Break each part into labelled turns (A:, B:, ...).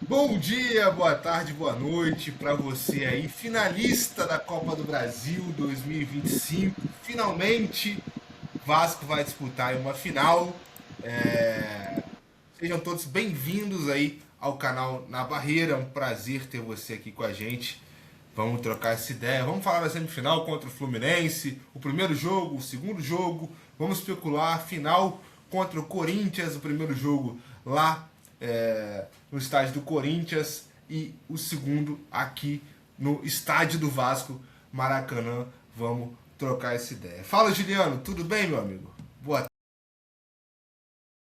A: Bom dia, boa tarde, boa noite para você aí, finalista da Copa do Brasil 2025. Finalmente, Vasco vai disputar aí uma final. Sejam todos bem-vindos aí ao canal Na Barreira. É um prazer ter você aqui com a gente. Vamos trocar essa ideia. Vamos falar da semifinal contra o Fluminense, o primeiro jogo, o segundo jogo. Vamos especular a final contra o Corinthians, o primeiro jogo lá no estádio do Corinthians e o segundo aqui no estádio do Vasco, Maracanã. Vamos trocar essa ideia. Fala, Juliano, tudo bem, meu amigo? Boa.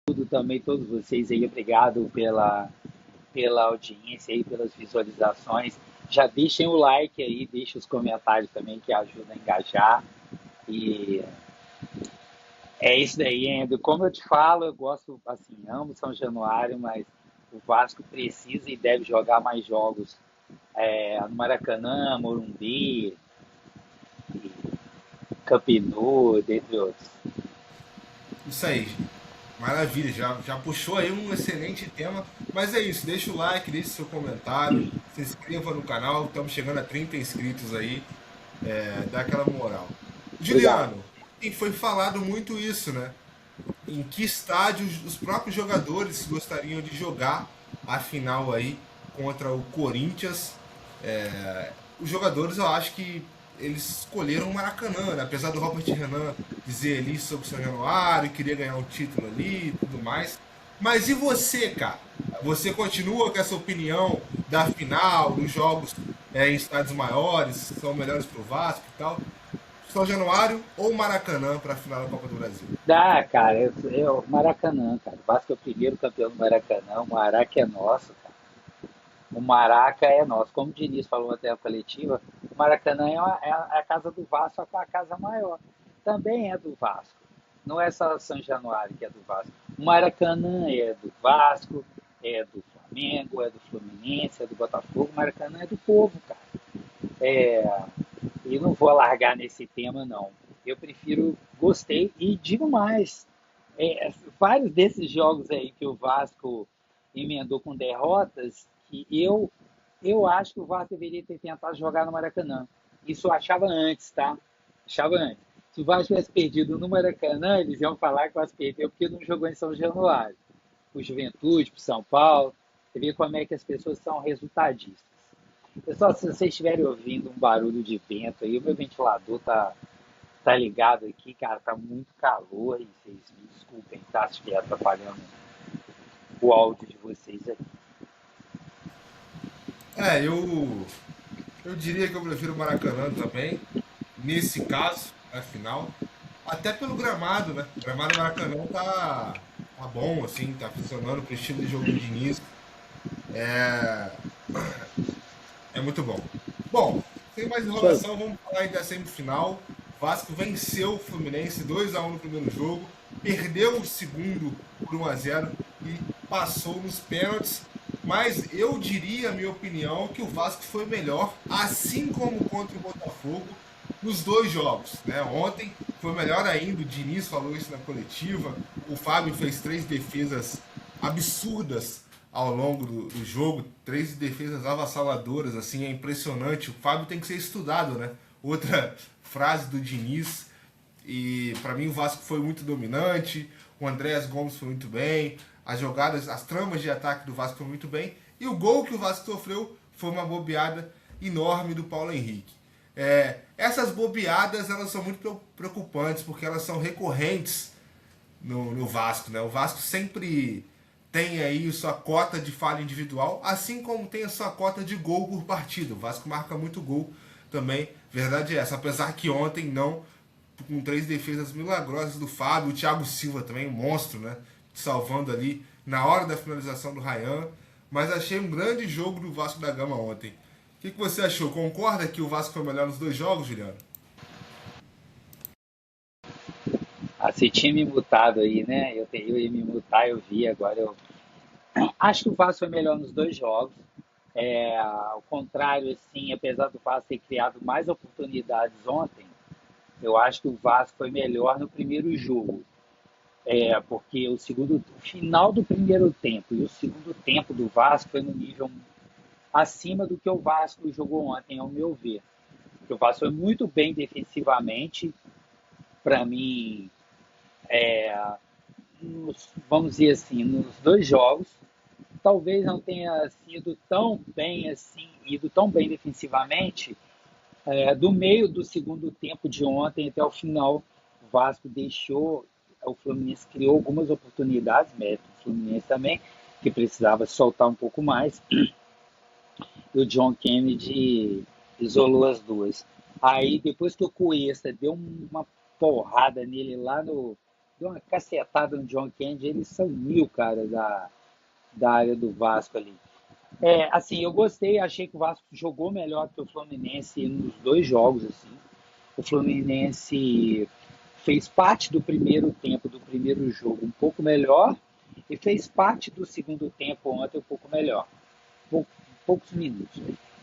B: Tudo também, todos vocês aí, obrigado pela audiência aí, pelas visualizações. Já deixem o like aí, deixem os comentários também que ajudam a engajar. E é isso daí, Endo. Como eu te falo, eu gosto, assim, amo São Januário, mas o Vasco precisa e deve jogar mais jogos no Maracanã, Morumbi, Campinu, dentre outros.
A: Isso aí. Maravilha, já puxou aí um excelente tema. Mas é isso, deixa o like, deixa o seu comentário, se inscreva no canal, estamos chegando a 30 inscritos aí, dá aquela moral.
B: Obrigado.
A: Juliano, e foi falado muito isso, né? Em que estádio os próprios jogadores gostariam de jogar a final aí contra o Corinthians. Os jogadores, eu acho que eles escolheram o Maracanã, né? Apesar do Robert Renan dizer ali sobre o São Januário, queria ganhar um título ali e tudo mais. Mas e você, cara? Você continua com essa opinião da final, dos jogos em estádios maiores, são melhores pro Vasco e tal? São Januário ou Maracanã para a final da Copa do Brasil?
B: Dá, cara, Maracanã, cara. O Vasco é o primeiro campeão do Maracanã, o Maraca é nosso, cara. O Maraca é nosso. Como o Diniz falou até na coletiva, o Maracanã é a casa do Vasco, só que é a casa maior. Também é do Vasco. Não é só São Januário que é do Vasco. O Maracanã é do Vasco, é do Flamengo, é do Fluminense, é do Botafogo. O Maracanã é do povo, cara. É, e não vou largar nesse tema, não. Eu prefiro, gostei e digo mais. Vários desses jogos aí que o Vasco emendou com derrotas, que eu acho que o Vasco deveria ter tentado jogar no Maracanã. Isso eu achava antes, tá? Achava antes. Se o Vasco tivesse perdido no Maracanã, eles iam falar que o Vasco perdeu porque não jogou em São Januário. O Juventude, pro São Paulo. Você vê como é que as pessoas são resultadistas. Pessoal, se vocês estiverem ouvindo um barulho de vento aí, o meu ventilador tá ligado aqui, cara, tá muito calor e vocês me desculpem, tá? Se estiver atrapalhando o áudio de vocês aí.
A: Eu diria que eu prefiro o Maracanã também, nesse caso, afinal. Até pelo gramado, né? O gramado do Maracanã tá bom, assim, tá funcionando pro estilo de jogo do Diniz. É muito bom. Bom, sem mais
B: Isso
A: enrolação, vamos falar aí da semifinal. Vasco venceu o Fluminense 2-1 no primeiro jogo, perdeu o segundo por 1-0 e passou nos pênaltis. Mas eu diria, a minha opinião, que o Vasco foi melhor, assim como contra o Botafogo, nos dois jogos. Né? Ontem foi melhor ainda, o Diniz falou isso na coletiva. O Fábio fez três defesas absurdas ao longo do jogo, três defesas avassaladoras, assim, é impressionante. O Fábio tem que ser estudado, né? Outra frase do Diniz. E para mim o Vasco foi muito dominante, o Andréas Gomes foi muito bem, as jogadas, as tramas de ataque do Vasco foram muito bem, e o gol que o Vasco sofreu foi uma bobeada enorme do Paulo Henrique. Essas bobeadas elas são muito preocupantes porque elas são recorrentes no Vasco, né? O Vasco sempre tem aí sua cota de falha individual, assim como tem a sua cota de gol por partida. O Vasco marca muito gol também, verdade é essa. Apesar que ontem não, com três defesas milagrosas do Fábio, o Thiago Silva também, um monstro, né? Salvando ali na hora da finalização do Ryan. Mas achei um grande jogo do Vasco da Gama ontem. O que você achou? Concorda que o Vasco foi melhor nos dois jogos, Juliano?
B: você tinha me mutado aí, né? Eu ia me mutar, eu vi, agora eu. Acho que o Vasco foi melhor nos dois jogos. Ao contrário, assim, apesar do Vasco ter criado mais oportunidades ontem, eu acho que o Vasco foi melhor no primeiro jogo. porque o final do primeiro tempo e o segundo tempo do Vasco foi no nível acima do que o Vasco jogou ontem, ao meu ver. Porque o Vasco foi muito bem defensivamente, para mim, vamos dizer assim, nos dois jogos. Talvez não tenha sido tão bem assim, ido tão bem defensivamente, do meio do segundo tempo de ontem até o final. O Vasco deixou, o Fluminense criou algumas oportunidades, mérito do Fluminense também, que precisava soltar um pouco mais, e o John Kennedy isolou as duas. Aí, depois que o Cuesta deu uma porrada nele lá no. Deu uma cacetada no John Kennedy, ele sumiu, cara, da área do Vasco ali. Assim, eu gostei, achei que o Vasco jogou melhor que o Fluminense nos dois jogos, assim. O Fluminense fez parte do primeiro tempo do primeiro jogo um pouco melhor e fez parte do segundo tempo ontem um pouco melhor. Poucos minutos.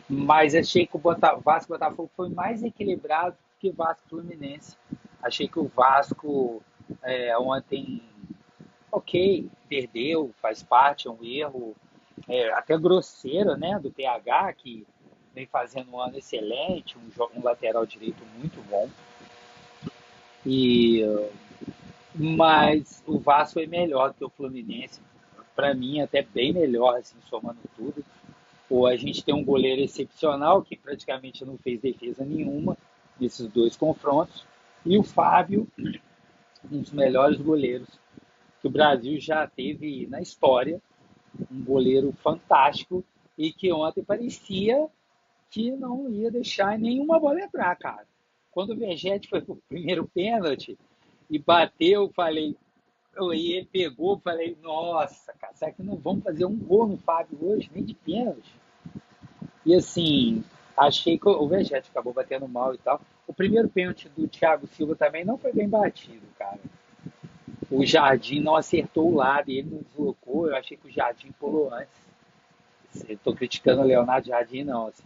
B: Mas achei que o Vasco e Botafogo foi mais equilibrado que o Vasco e Fluminense. Achei que o Vasco ontem, ok, perdeu, faz parte, é um erro até grosseiro, né, do PH, que vem fazendo um ano excelente, um lateral direito muito bom. E, mas o Vasco é melhor que o Fluminense, para mim até bem melhor, assim, somando tudo. Ou a gente tem um goleiro excepcional que praticamente não fez defesa nenhuma nesses dois confrontos, e o Fábio, um dos melhores goleiros que o Brasil já teve na história, um goleiro fantástico e que ontem parecia que não ia deixar nenhuma bola entrar, cara. Quando o Vegete foi pro primeiro pênalti e bateu, falei, e ele pegou, falei, nossa, cara, será que não vamos fazer um gol no Fábio hoje, nem de pênalti? E assim, achei que o Vegete acabou batendo mal e tal. O primeiro pênalti do Thiago Silva também não foi bem batido, cara. O Jardim não acertou o lado e ele não deslocou. Eu achei que o Jardim pulou antes. Estou criticando o Leonardo Jardim, não. Assim,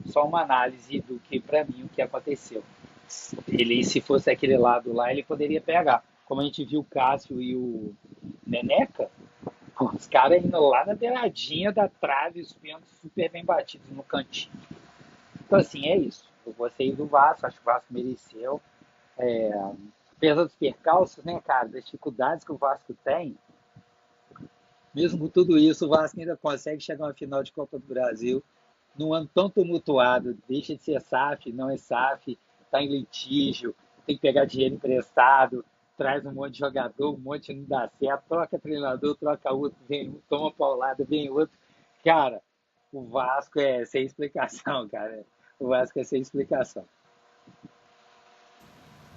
B: só uma análise do que, para mim, o que aconteceu. Ele, se fosse aquele lado lá, ele poderia pegar. Como a gente viu o Cássio e o Neneca, os caras indo lá na beiradinha da trave, os pênaltis super bem batidos no cantinho. Então, assim, é isso. Eu gostei do Vasco, acho que o Vasco mereceu. Apesar dos percalços, né, cara, das dificuldades que o Vasco tem, mesmo com tudo isso, o Vasco ainda consegue chegar a uma final de Copa do Brasil num ano tão tumultuado. Deixa de ser SAF, não é SAF, está em litígio, tem que pegar dinheiro emprestado, traz um monte de jogador, um monte não dá certo, troca treinador, troca outro, vem um, toma paulada, vem outro. Cara, o Vasco é sem explicação, cara. O Vasco é sem explicação.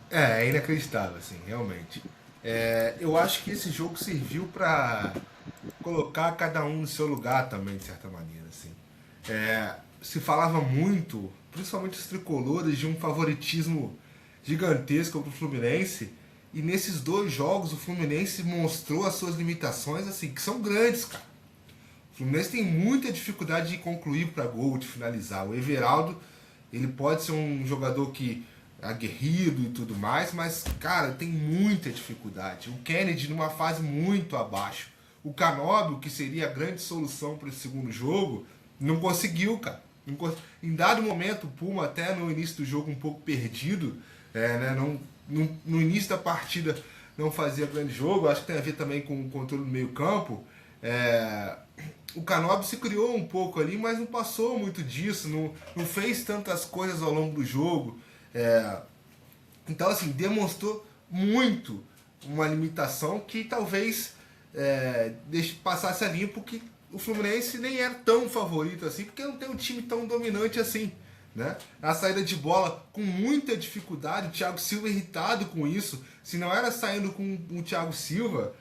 A: É inacreditável, assim, realmente. Eu acho que esse jogo serviu para colocar cada um no seu lugar também, de certa maneira, assim. Se falava muito, principalmente os tricolores, de um favoritismo gigantesco para o Fluminense. E nesses dois jogos o Fluminense mostrou as suas limitações, assim, que são grandes, cara. O Fluminense tem muita dificuldade de concluir para gol, de finalizar. O Everaldo, ele pode ser um jogador que é aguerrido e tudo mais, mas, cara, tem muita dificuldade. O Kennedy numa fase muito abaixo. O Canóbio, que seria a grande solução para esse segundo jogo, não conseguiu, cara. Em dado momento, o Puma, até no início do jogo, um pouco perdido, né, no início da partida não fazia grande jogo, acho que tem a ver também com o controle do meio campo. O Canóbio se criou um pouco ali, mas não passou muito disso, não fez tantas coisas ao longo do jogo. Então, assim, demonstrou muito uma limitação que talvez passasse a limpo, que o Fluminense nem era tão favorito assim, porque não tem um time tão dominante assim, né? A saída de bola com muita dificuldade, o Thiago Silva irritado com isso. Se não era saindo com o Thiago Silva,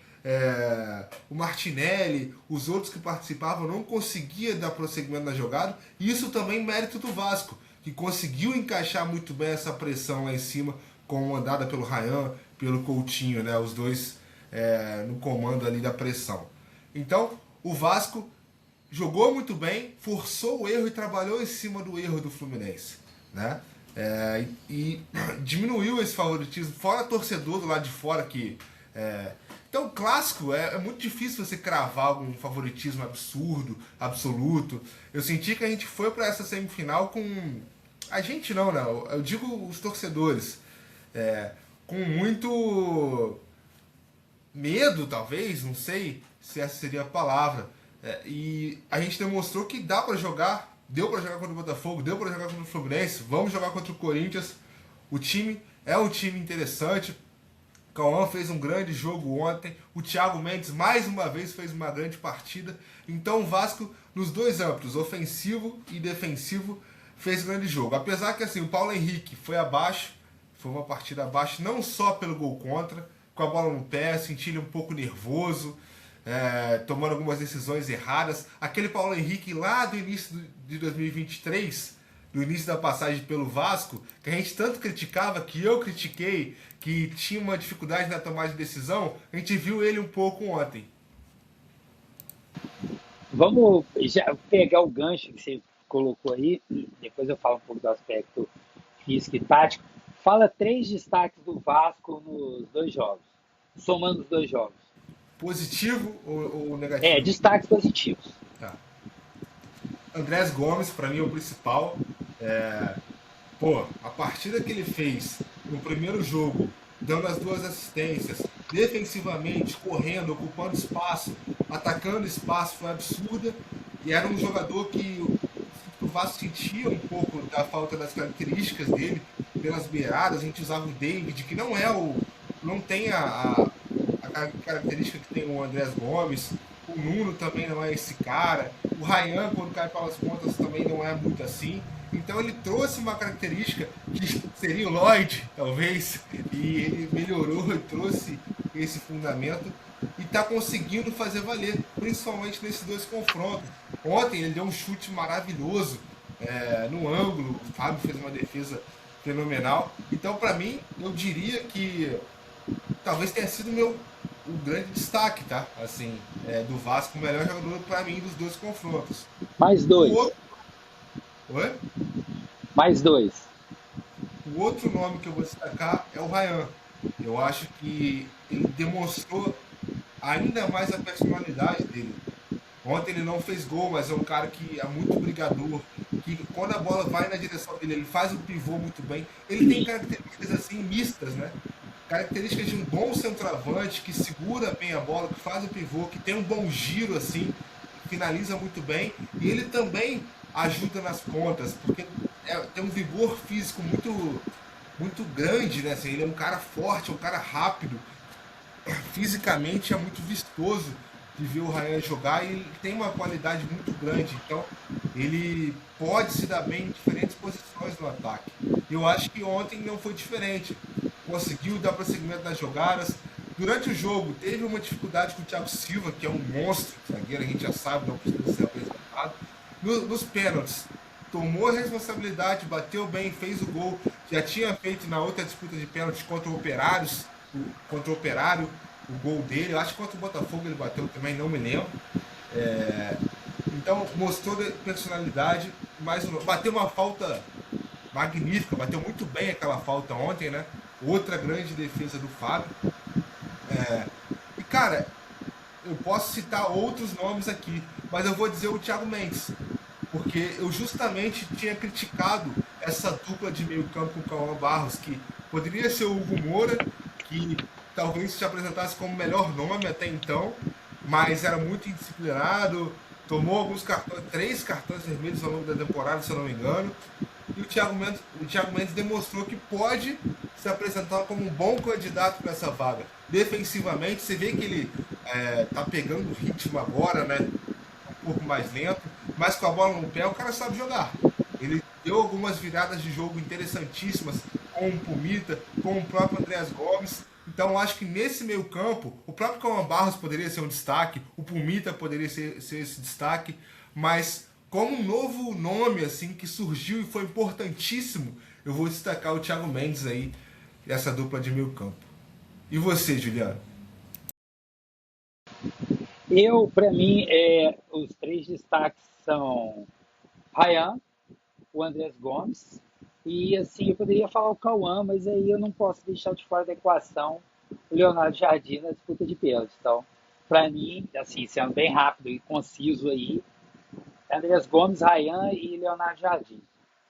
A: o Martinelli, os outros que participavam não conseguia dar prosseguimento na jogada. Isso também mérito do Vasco, que conseguiu encaixar muito bem essa pressão lá em cima, comandada pelo Ryan, pelo Coutinho, né? Os dois no comando ali da pressão. Então, o Vasco jogou muito bem, forçou o erro e trabalhou em cima do erro do Fluminense, né? E diminuiu esse favoritismo, fora torcedor do lado de fora que Então, clássico, é muito difícil você cravar algum favoritismo absurdo, absoluto. Eu senti que a gente foi para essa semifinal com. A gente não, né? Eu digo os torcedores. É, com muito medo, talvez, não sei se essa seria a palavra. E a gente demonstrou que dá para jogar, deu para jogar contra o Botafogo, deu para jogar contra o Fluminense, vamos jogar contra o Corinthians. O time é um time interessante. Cauã fez um grande jogo ontem. O Thiago Mendes mais uma vez fez uma grande partida. Então o Vasco, nos dois âmbitos, ofensivo e defensivo, fez um grande jogo. Apesar que assim, o Paulo Henrique foi abaixo, foi uma partida abaixo, não só pelo gol contra, com a bola no pé, senti ele um pouco nervoso, tomando algumas decisões erradas. Aquele Paulo Henrique lá do início de 2023, no início da passagem pelo Vasco, que a gente tanto criticava, que eu critiquei, que tinha uma dificuldade na tomada de decisão, a gente viu ele um pouco ontem.
B: Vamos já pegar o gancho que você colocou aí, depois eu falo um pouco do aspecto físico e tático. Fala três destaques do Vasco nos dois jogos, somando os dois jogos.
A: Positivo ou
B: É,
A: negativo?
B: destaques positivos.
A: Tá. Andrés Gomes, para mim, é o principal. Pô, a partida que ele fez no primeiro jogo, dando as duas assistências, defensivamente, correndo, ocupando espaço, atacando espaço, foi absurda. E era um jogador que o Vasco sentia um pouco da falta das características dele, pelas beiradas. A gente usava o David, que não é o. Não tem a característica que tem o Andrés Gomes. O Nuno também não é esse cara. O Ryan, quando cai pelas pontas, também não é muito assim. Então ele trouxe uma característica que seria o Lloyd, talvez, e ele melhorou e trouxe esse fundamento e está conseguindo fazer valer, principalmente nesses dois confrontos. Ontem ele deu um chute maravilhoso no ângulo, o Fábio fez uma defesa fenomenal. Então, para mim, eu diria que talvez tenha sido o grande destaque, tá? Assim, do Vasco, o melhor jogador para mim dos dois confrontos.
B: Mais
A: O
B: dois.
A: outro, oi?
B: Mais dois.
A: O outro nome que eu vou destacar é o Ryan. Eu acho que ele demonstrou ainda mais a personalidade dele. Ontem ele não fez gol, mas é um cara que é muito brigador, que quando a bola vai na direção dele, ele faz o pivô muito bem. Ele tem características assim mistas, né? Características de um bom centroavante que segura bem a bola, que faz o pivô, que tem um bom giro assim, finaliza muito bem. E ele também ajuda nas pontas, porque tem um vigor físico muito grande, né? Assim, ele é um cara forte, é um cara rápido, fisicamente é muito vistoso de ver o Ryan jogar e ele tem uma qualidade muito grande. Então, ele pode se dar bem em diferentes posições no ataque. Eu acho que ontem não foi diferente. Conseguiu dar prosseguimento nas jogadas. Durante o jogo, teve uma dificuldade com o Thiago Silva, que é um monstro zagueiro, a gente já sabe, não precisa ser apresentado. Nos pênaltis, tomou a responsabilidade, bateu bem, fez o gol. Já tinha feito na outra disputa de pênaltis contra o Operário, o gol dele. Eu acho que contra o Botafogo ele bateu também, não me lembro. Então mostrou personalidade, bateu uma falta magnífica, bateu muito bem aquela falta ontem, né? Outra grande defesa do Fábio. E cara, eu posso citar outros nomes aqui, mas eu vou dizer o Thiago Mendes, porque eu justamente tinha criticado essa dupla de meio campo com o Cauã Barros, que poderia ser o Hugo Moura, que talvez se apresentasse como melhor nome até então, mas era muito indisciplinado, tomou alguns cartões, 3 cartões vermelhos ao longo da temporada, se eu não me engano, e o Thiago Mendes demonstrou que pode se apresentar como um bom candidato para essa vaga. Defensivamente, você vê que ele tá pegando ritmo agora, né? Um pouco mais lento, mas com a bola no pé o cara sabe jogar. Ele deu algumas viradas de jogo interessantíssimas com o Pumita, com o próprio Andrés Gomes. Então acho que nesse meio campo, o próprio Cauã Barros poderia ser um destaque, o Pumita poderia ser esse destaque, mas como um novo nome assim que surgiu e foi importantíssimo, eu vou destacar o Thiago Mendes aí, essa dupla de meio campo. E você, Juliano?
B: Para mim, os três destaques são Ryan, o Andrés Gomes, e assim, eu poderia falar o Cauã, mas aí eu não posso deixar de fora da equação o Leonardo Jardim na disputa de pênalti. Então, para mim, assim, sendo bem rápido e conciso aí, Andreas Gomes, Ryan e Leonardo Jardim.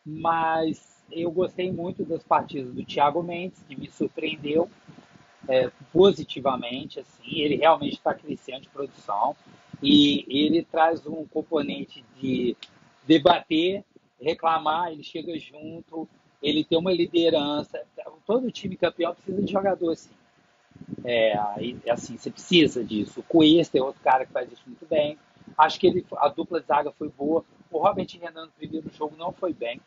B: Mas eu gostei muito das partidas do Thiago Mendes, que me surpreendeu positivamente. Assim, ele realmente está crescendo de produção e ele traz um componente de debater, reclamar, ele chega junto, ele tem uma liderança. Todo time campeão precisa de jogador assim. Assim, você precisa disso. O Cuesta é outro cara que faz isso muito bem. Acho que a dupla de zaga foi boa. O Robert Renan no primeiro jogo não foi bem.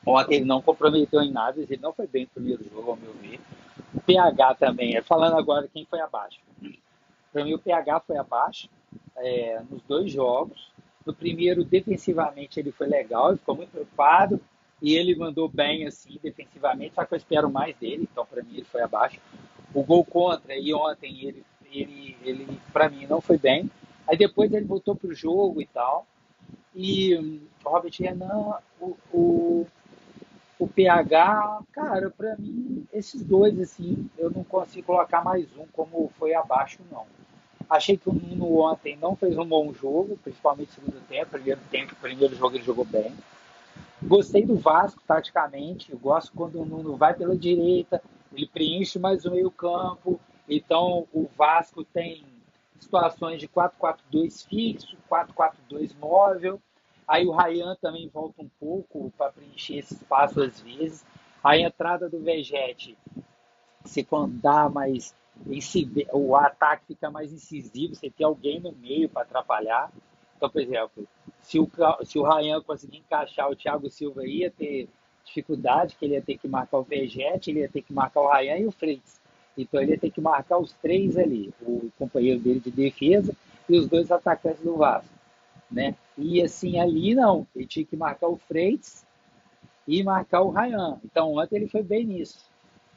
B: Ontem ele não comprometeu em nada, ele não foi bem no primeiro jogo, ao meu ver. O PH também, falando agora quem foi abaixo. Para mim, o PH foi abaixo nos dois jogos. No primeiro, defensivamente, ele foi legal, ele ficou muito preocupado e ele mandou bem assim defensivamente, só que eu espero mais dele, então para mim ele foi abaixo. O gol contra, e ontem ele para mim não foi bem. Aí depois ele voltou pro jogo e tal. E o Robert Renan, o PH, cara, pra mim, esses dois, assim, eu não consigo colocar mais um como foi abaixo, não. Achei que o Nuno ontem não fez um bom jogo, principalmente no segundo tempo, primeiro jogo ele jogou bem. Gostei do Vasco, taticamente, eu gosto quando o Nuno vai pela direita, ele preenche mais o meio campo, então o Vasco tem situações de 4-4-2 fixo, 4-4-2 móvel, aí o Ryan também volta um pouco para preencher esse espaço às vezes, a entrada do Vegete, se andar mais, o ataque fica mais incisivo, você tem alguém no meio para atrapalhar. Então, por exemplo, se o Ryan conseguir encaixar o Thiago Silva, ia ter dificuldade, que ele ia ter que marcar o Vegete, ele ia ter que marcar o Ryan e o Freitas. Então ele ia ter que marcar os três ali, o companheiro dele de defesa e os dois atacantes do Vasco, né? E assim, ali não, ele tinha que marcar o Freitas e marcar o Ryan. Então ontem ele foi bem nisso.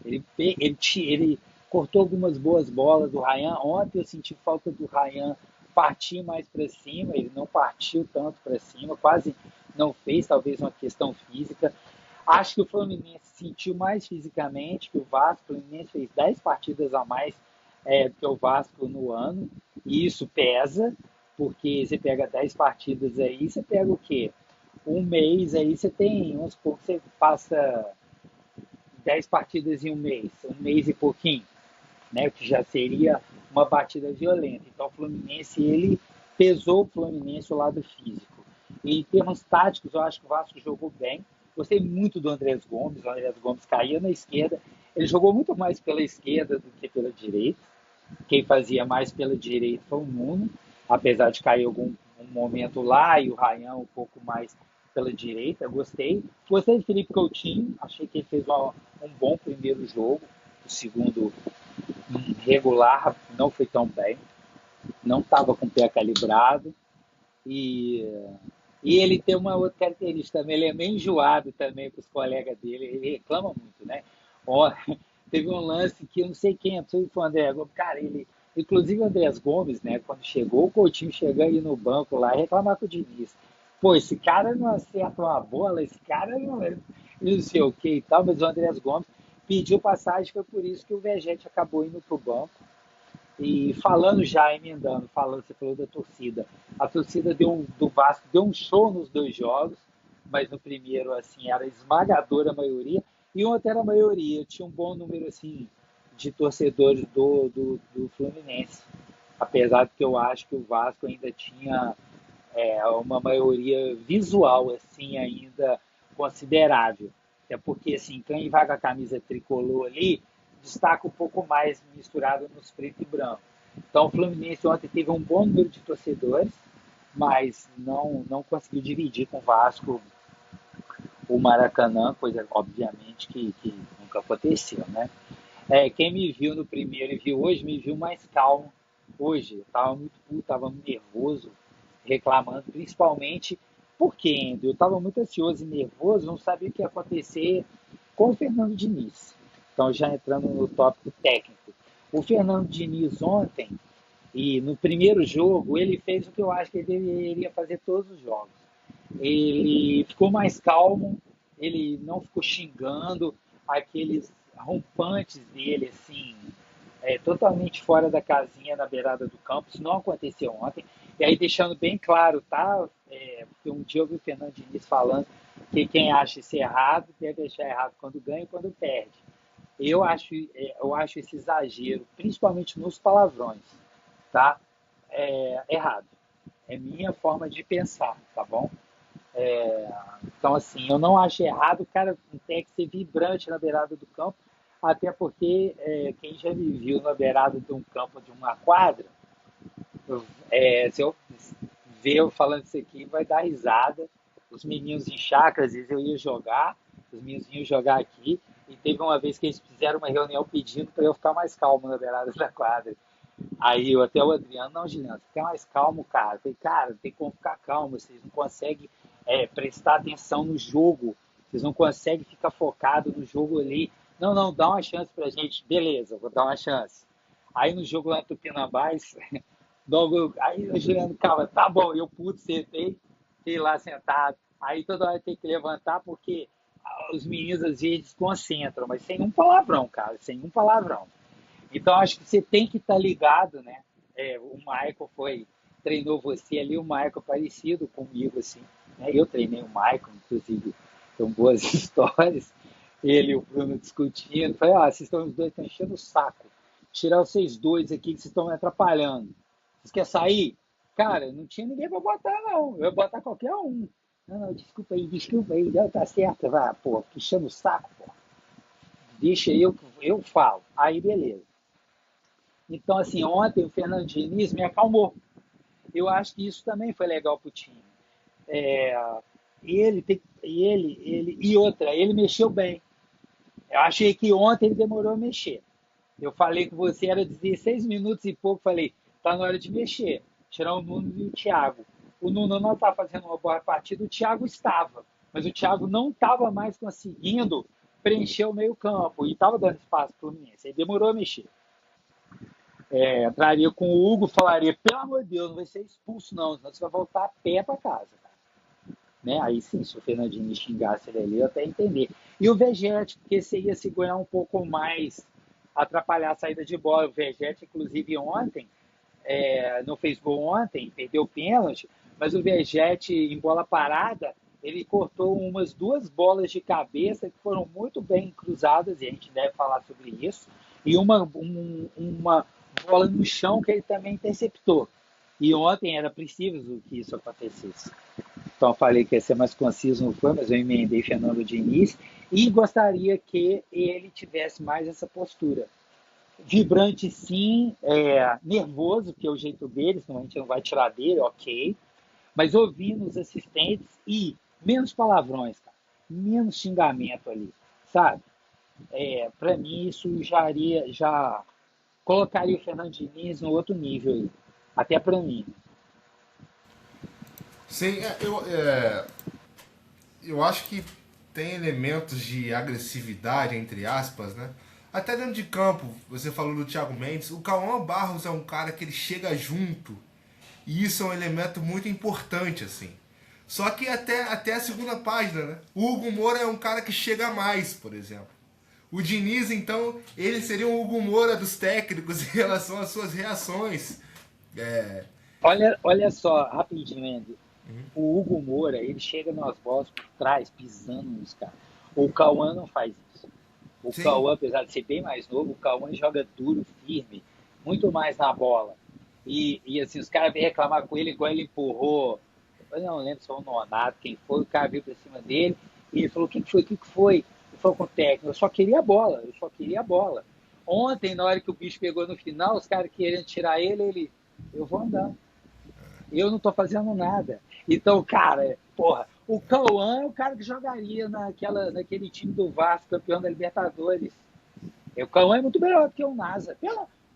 B: Ele cortou algumas boas bolas do Ryan. Ontem eu senti falta do Ryan partir mais para cima, ele não partiu tanto para cima, quase não fez, talvez uma questão física. Acho que o Fluminense sentiu mais fisicamente que o Vasco. O Fluminense fez 10 partidas a mais do que o Vasco no ano, e isso pesa, porque você pega 10 partidas aí, você pega o quê? Um mês aí, você tem, vamos supor que você passa 10 partidas em um mês e pouquinho, né? Que já seria uma batida violenta. Então, o Fluminense, ele pesou o Fluminense o lado físico. E em termos táticos, eu acho que o Vasco jogou bem. Gostei muito do Andrés Gomes. O Andrés Gomes caía na esquerda. Ele jogou muito mais pela esquerda do que pela direita. Quem fazia mais pela direita foi o Nuno, apesar de cair um momento lá e o Ryan um pouco mais pela direita. Gostei. Gostei de Felipe Coutinho. Achei que ele fez um bom primeiro jogo. O segundo regular não foi tão bem, não estava com o pé calibrado e, e ele tem uma outra característica também, ele é meio enjoado também com os colegas dele, ele reclama muito, né? Ó, teve um lance que eu não sei quem entrou, foi o André Gomes, cara, inclusive o Andrés Gomes, né, quando chegou, o Coutinho chegou aí no banco lá e reclamar com o Diniz. Pô, esse cara não acerta uma bola, esse cara não sei o que e tal, mas o Andrés Gomes pediu passagem, foi por isso que o Vegete acabou indo para o banco. E falando já, emendando, você falou da torcida. A torcida do Vasco deu um show nos dois jogos, mas no primeiro, assim, era esmagadora a maioria, e ontem era a maioria. Tinha um bom número, assim, de torcedores do Fluminense. Apesar de que eu acho que o Vasco ainda tinha uma maioria visual, assim, ainda considerável. É porque, assim, quem vai com a camisa tricolor ali, destaca um pouco mais misturado nos preto e branco. Então, o Fluminense ontem teve um bom número de torcedores, mas não conseguiu dividir com o Vasco o Maracanã, coisa, obviamente, que nunca aconteceu, né? Quem me viu no primeiro e viu hoje, me viu mais calmo. Hoje, eu estava muito puto, estava nervoso, reclamando, principalmente porque eu estava muito ansioso e nervoso, não sabia o que ia acontecer com o Fernando Diniz. Então, já entrando no tópico técnico. O Fernando Diniz ontem, e no primeiro jogo, ele fez o que eu acho que ele deveria fazer todos os jogos. Ele ficou mais calmo, ele não ficou xingando aqueles rompantes dele, assim, totalmente fora da casinha na beirada do campo. Isso não aconteceu ontem. E aí, deixando bem claro, tá? Porque um dia eu vi o Fernando Diniz falando que quem acha isso errado deve achar errado quando ganha e quando perde. Eu acho esse exagero, principalmente nos palavrões, tá? Errado. É minha forma de pensar, tá bom? É, então, assim, eu não acho errado o cara tem que ser vibrante na beirada do campo, até porque quem já viveu na beirada de um campo, de uma quadra, se eu ver eu falando isso aqui, vai dar risada. Os meninos em chácara, às vezes eu ia jogar, os meninos vinham jogar aqui, e teve uma vez que eles fizeram uma reunião pedindo para eu ficar mais calmo na beirada da quadra. Aí eu até o Adriano, não, Juliano, fica mais calmo, cara. Eu falei, cara, tem como ficar calmo, vocês não conseguem prestar atenção no jogo, vocês não conseguem ficar focado no jogo ali. Não, não, dá uma chance pra gente. Beleza, vou dar uma chance. Aí no jogo lá em Tupinambás, logo, aí o Juliano, calma, tá bom, eu pude, sentei, fiquei lá sentado. Aí toda hora tem que levantar porque os meninos às vezes concentram, mas sem um palavrão, cara, sem um palavrão. Então, acho que você tem que estar ligado, né? O Michael treinou você ali, o Michael parecido comigo, assim. Né? Eu treinei o Michael, inclusive, são boas histórias. Ele e o Bruno discutindo. Falei, os dois estão enchendo o saco. Tirar vocês dois aqui que vocês estão me atrapalhando. Vocês querem sair? Cara, não tinha ninguém para botar, não. Eu ia botar qualquer um. Não, não, desculpa aí. Não, tá certo, vai, pô, enchendo o saco, pô. Deixa eu falo. Aí, beleza. Então, assim, ontem o Fernando Diniz me acalmou. Eu acho que isso também foi legal para o time. É, ele mexeu bem. Eu achei que ontem ele demorou a mexer. Eu falei que você era 16 minutos e pouco, falei, tá na hora de mexer. Tirar o Nuno e o Thiago. O Nuno não estava fazendo uma boa partida, o Thiago estava. Mas o Thiago não estava mais conseguindo preencher o meio campo e estava dando espaço para o Fluminense. Ele demorou a mexer. Entraria com o Hugo, falaria, pelo amor de Deus, não vai ser expulso não, senão você vai voltar a pé para casa. Cara. Né? Aí sim, se o Fernandinho xingasse ele ali, eu até entender. E o Vegete, porque você ia segurar um pouco mais, atrapalhar a saída de bola. O Vegete, inclusive, ontem, não fez gol ontem, perdeu o pênalti, mas o Vegete, em bola parada, ele cortou umas duas bolas de cabeça que foram muito bem cruzadas, e a gente deve falar sobre isso, e uma bola no chão que ele também interceptou. E ontem era preciso que isso acontecesse. Então eu falei que ia ser mais conciso, não foi, mas eu emendei Fernando Diniz e gostaria que ele tivesse mais essa postura. Vibrante sim, nervoso, que é o jeito deles, a gente não vai tirar dele, ok. Mas ouvindo os assistentes e menos palavrões, cara, menos xingamento ali, sabe? Para mim isso já colocaria o Fernando Diniz no outro nível aí. Até para mim.
A: Sim, eu acho que tem elementos de agressividade, entre aspas, né? Até dentro de campo, você falou do Thiago Mendes, o Cauã Barros é um cara que ele chega junto, e isso é um elemento muito importante, assim. Só que até a segunda página, né? O Hugo Moura é um cara que chega mais, por exemplo. O Diniz, então, ele seria um Hugo Moura dos técnicos em relação às suas reações. É,
B: Olha só, rapidinho, Andy. O Hugo Moura, ele chega nas bolas por trás, pisando nos caras. O Cauã não faz isso. O
A: sim,
B: Cauã, apesar de ser bem mais novo, o Cauã joga duro, firme, muito mais na bola. E assim, os caras vêm reclamar com ele igual ele empurrou. Eu não lembro se foi o Nonato, quem foi, o cara veio pra cima dele e ele falou: o que foi? O que foi? Ele falou com o técnico: eu só queria a bola, eu só queria a bola. Ontem, na hora que o bicho pegou no final, os caras querendo tirar ele, eu vou andar. Eu não tô fazendo nada. Então, cara, porra, o Cauã é o cara que jogaria naquele time do Vasco, campeão da Libertadores. O Cauã é muito melhor do que o NASA.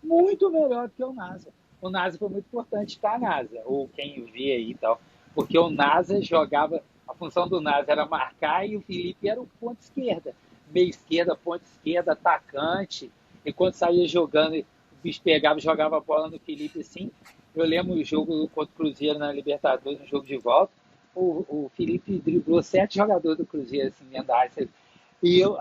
B: Muito melhor do que o NASA. O NASA foi muito importante para a NASA, ou quem vê aí e tal. Porque o NASA jogava, a função do NASA era marcar e o Felipe era o ponto esquerda. Meio esquerda, ponto esquerda, atacante. E quando saía jogando, o bicho pegava e jogava a bola no Felipe assim. Eu lembro o jogo contra o Cruzeiro na Libertadores, no jogo de volta. O Felipe driblou 7 jogadores do Cruzeiro assim, dentro da área. E eu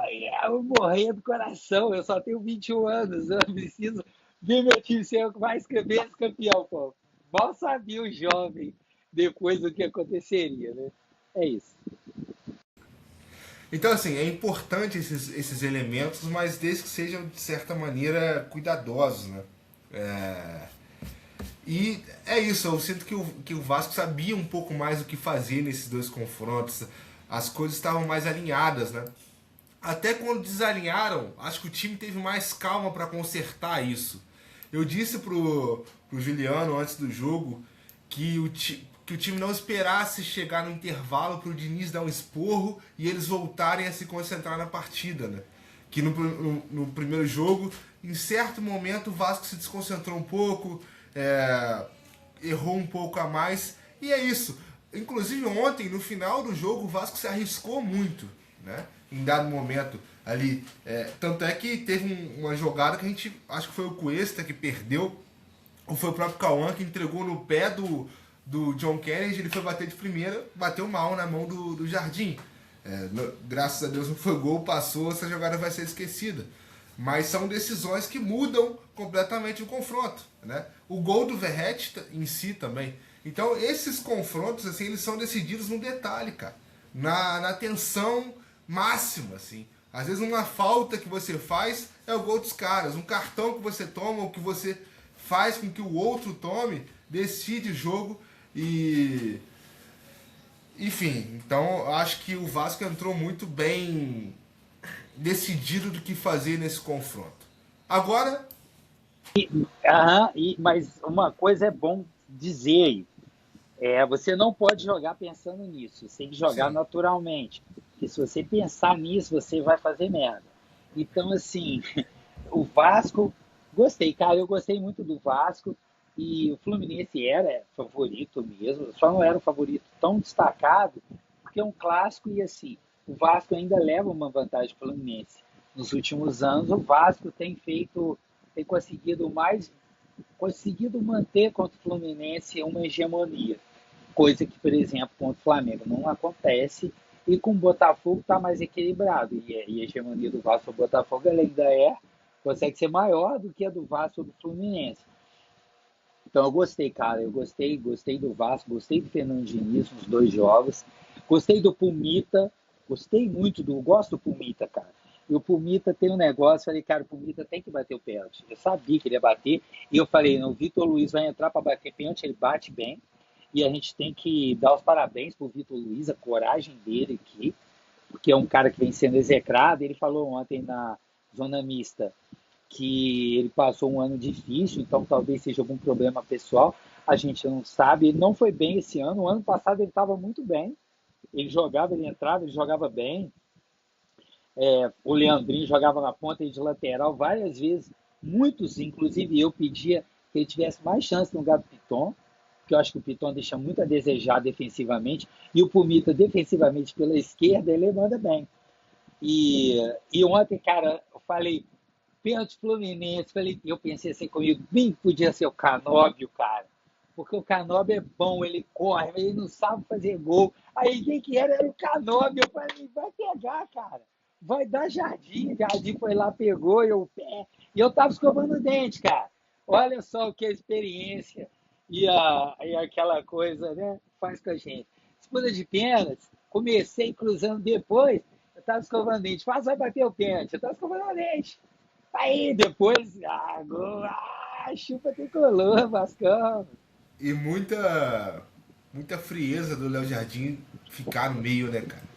B: morria do coração, eu só tenho 21 anos, eu preciso ver meu time ser mais vezes campeão, pô. Mal sabia o jovem depois do que aconteceria, né? É isso.
A: Então, assim, é importante esses elementos, mas desde que sejam, de certa maneira, cuidadosos, né? E é isso, eu sinto que o Vasco sabia um pouco mais o que fazer nesses dois confrontos. As coisas estavam mais alinhadas, né? Até quando desalinharam, acho que o time teve mais calma para consertar isso. Eu disse pro Juliano antes do jogo que o time não esperasse chegar no intervalo para o Diniz dar um esporro e eles voltarem a se concentrar na partida, né? Que no primeiro jogo, em certo momento, o Vasco se desconcentrou um pouco, errou um pouco a mais, e é isso. Inclusive ontem, no final do jogo, o Vasco se arriscou muito, né? Em dado momento ali. Tanto é que teve uma jogada que a gente, acho que foi o Cuesta que perdeu, ou foi o próprio Cauã que entregou no pé do John Kennedy, ele foi bater de primeira, bateu mal na mão do Jardim. Graças a Deus não foi gol, passou, essa jogada vai ser esquecida. Mas são decisões que mudam completamente o confronto, né? O gol do Verratti em si também. Então esses confrontos, assim, eles são decididos no detalhe, cara. Na tensão máxima, assim. Às vezes uma falta que você faz é o gol dos caras. Um cartão que você toma, ou que você faz com que o outro tome, decide o jogo e... Enfim, então acho que o Vasco entrou muito bem decidido do que fazer nesse confronto. Agora,
B: Aham, mas uma coisa é bom dizer aí. Você não pode jogar pensando nisso, você tem que jogar
A: sim,
B: naturalmente. Porque se você pensar nisso, você vai fazer merda. Então, assim, o Vasco, gostei, cara, eu gostei muito do Vasco. E o Fluminense era favorito mesmo, só não era um favorito tão destacado, porque é um clássico e assim, o Vasco ainda leva uma vantagem para o Fluminense. Nos últimos anos, o Vasco tem conseguido manter contra o Fluminense uma hegemonia, coisa que, por exemplo, contra o Flamengo não acontece, e com o Botafogo está mais equilibrado, e a hegemonia do Vasco sobre o Botafogo ela ainda consegue ser maior do que a do Vasco ou do Fluminense. Então eu gostei, cara. Eu gostei do Vasco, gostei do Fernando Diniz nos dois jogos, gostei do Pumita, gostei muito gosto do Pumita, cara. E o Pumita tem um negócio, falei, cara, o Pumita tem que bater o pênalti. Eu sabia que ele ia bater, e eu falei, não, o Vitor Luiz vai entrar para bater pênalti, ele bate bem, e a gente tem que dar os parabéns pro Vitor Luiz, a coragem dele aqui, porque é um cara que vem sendo execrado. Ele falou ontem na zona mista que ele passou um ano difícil, então talvez seja algum problema pessoal, a gente não sabe. Ele não foi bem esse ano, o ano passado ele estava muito bem, ele jogava, ele entrava, ele jogava bem. O Leandrinho jogava na ponta e de lateral várias vezes, muitos, inclusive eu pedia que ele tivesse mais chance no lugar do Piton, porque eu acho que o Piton deixa muito a desejar defensivamente, e o Pumita defensivamente pela esquerda, ele manda bem. E ontem, cara, eu falei, pênalti Fluminense, eu pensei assim comigo, bem podia ser o Canóbio, cara. Porque o Canóbio é bom, ele corre, ele não sabe fazer gol. Aí quem que era o Canóbio. Eu falei, vai pegar, cara. Vai dar Jardim. Jardim foi lá, pegou e o pé. E eu tava escovando o dente, cara. Olha só o que a experiência e aquela coisa, né, faz com a gente. Disputa de pênaltis, comecei cruzando depois, eu tava escovando o dente. Vai bater o pênalti, eu tava escovando o dente. Aí depois, gol, chupa tricolor, Vascão.
A: e muita frieza do Léo Jardim ficar no meio, né, cara?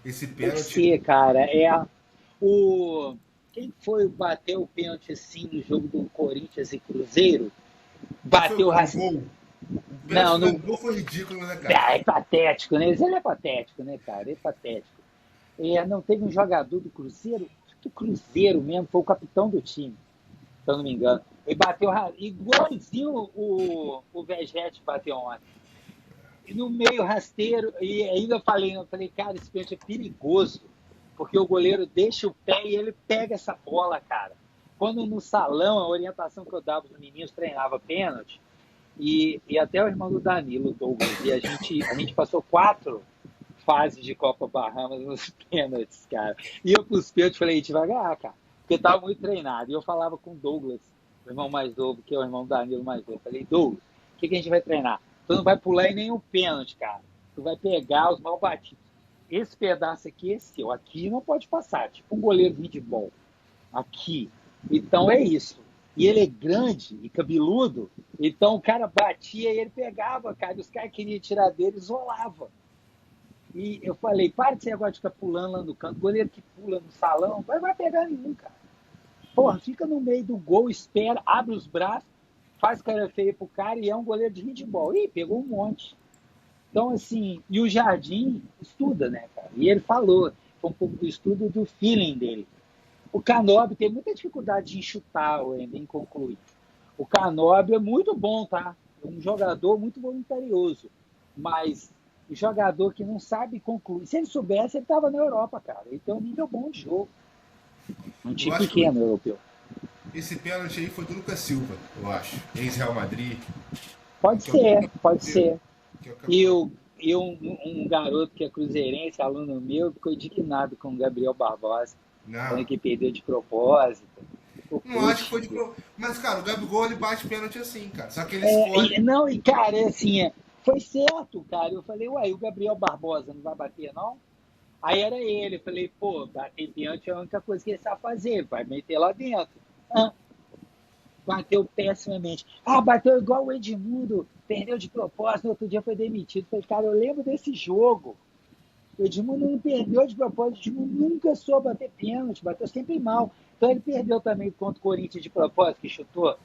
A: Esse
B: Tem que
A: pênalti
B: ser, cara. O, quem foi bater o pênalti assim no jogo do Corinthians e Cruzeiro?
A: não foi
B: Bateu
A: o
B: raci...
A: gol. O pênalti
B: Não,
A: do
B: no,
A: gol foi ridículo, né, cara?
B: é patético, né? Ele é patético, né, cara? É patético. Não teve um jogador do Cruzeiro, acho que o Cruzeiro mesmo, foi o capitão do time, se eu não me engano. Ele bateu igualzinho o Vegete bateu ontem. E no meio rasteiro, e ainda eu falei, cara, esse pênalti é perigoso, porque o goleiro deixa o pé e ele pega essa bola, cara. Quando no salão, a orientação que eu dava para os meninos, treinava pênalti, e até o irmão do Danilo, Douglas, e a gente passou fase de Copa Bahamas nos pênaltis, cara. E eu pros pênaltis falei, a gente vai ganhar, cara. Porque tava muito treinado. E eu falava com o Douglas, o irmão mais novo, que é o irmão do Danilo mais novo. Falei, Douglas, o que a gente vai treinar? Tu não vai pular em nenhum pênalti, cara. Tu vai pegar os mal batidos. Esse pedaço aqui é seu. Aqui não pode passar. Tipo um goleiro de handball. Aqui. Então é isso. E ele é grande e cabeludo. Então o cara batia e ele pegava, cara. E os caras queriam tirar dele, isolava. E eu falei, para de ser agora de ficar pulando lá no canto. Goleiro que pula no salão, vai pegar nenhum, cara. Porra, fica no meio do gol, espera, abre os braços, faz cara feia pro cara e é um goleiro de handball. Ih, pegou um monte. Então, assim, e o Jardim estuda, né, cara? E ele falou, foi um pouco do estudo do feeling dele. O Canóbio tem muita dificuldade em chutar, ainda em concluir. O Canóbio é muito bom, tá? É um jogador muito voluntarioso. Mas o jogador que não sabe concluir. Se ele soubesse, ele estava na Europa, cara. Ele tem um nível bom de jogo. Um
A: Eu
B: time
A: acho que
B: pequeno europeu.
A: esse pênalti aí foi do Lucas Silva, eu acho. Ex-Real Madrid,
B: Pode
A: que é o
B: ser,
A: campeão
B: pode
A: brasileiro.
B: ser.
A: Que é o
B: E,
A: campeão.
B: eu, e um garoto que é cruzeirense, aluno meu, ficou indignado com o Gabriel Barbosa,
A: Não.
B: falando que perdeu de propósito. Ficou
A: Não acho que
B: puto.
A: foi de. Mas, cara, o Gabigol ele bate pênalti assim, cara. Só que ele escolhe.
B: Não, e cara, é assim, foi certo, cara. Eu falei, ué, e o Gabriel Barbosa não vai bater, não? Aí era ele, eu falei, pô, bater pênalti é a única coisa que ele sabe fazer, vai meter lá dentro. Ah, bateu pessimamente. Ah, bateu igual o Edmundo, perdeu de propósito, no outro dia foi demitido. Eu falei, cara, eu lembro desse jogo. O Edmundo não perdeu de propósito, o Edmundo nunca soube bater pênalti, bateu sempre mal. Então ele perdeu também contra o Corinthians de propósito, que chutou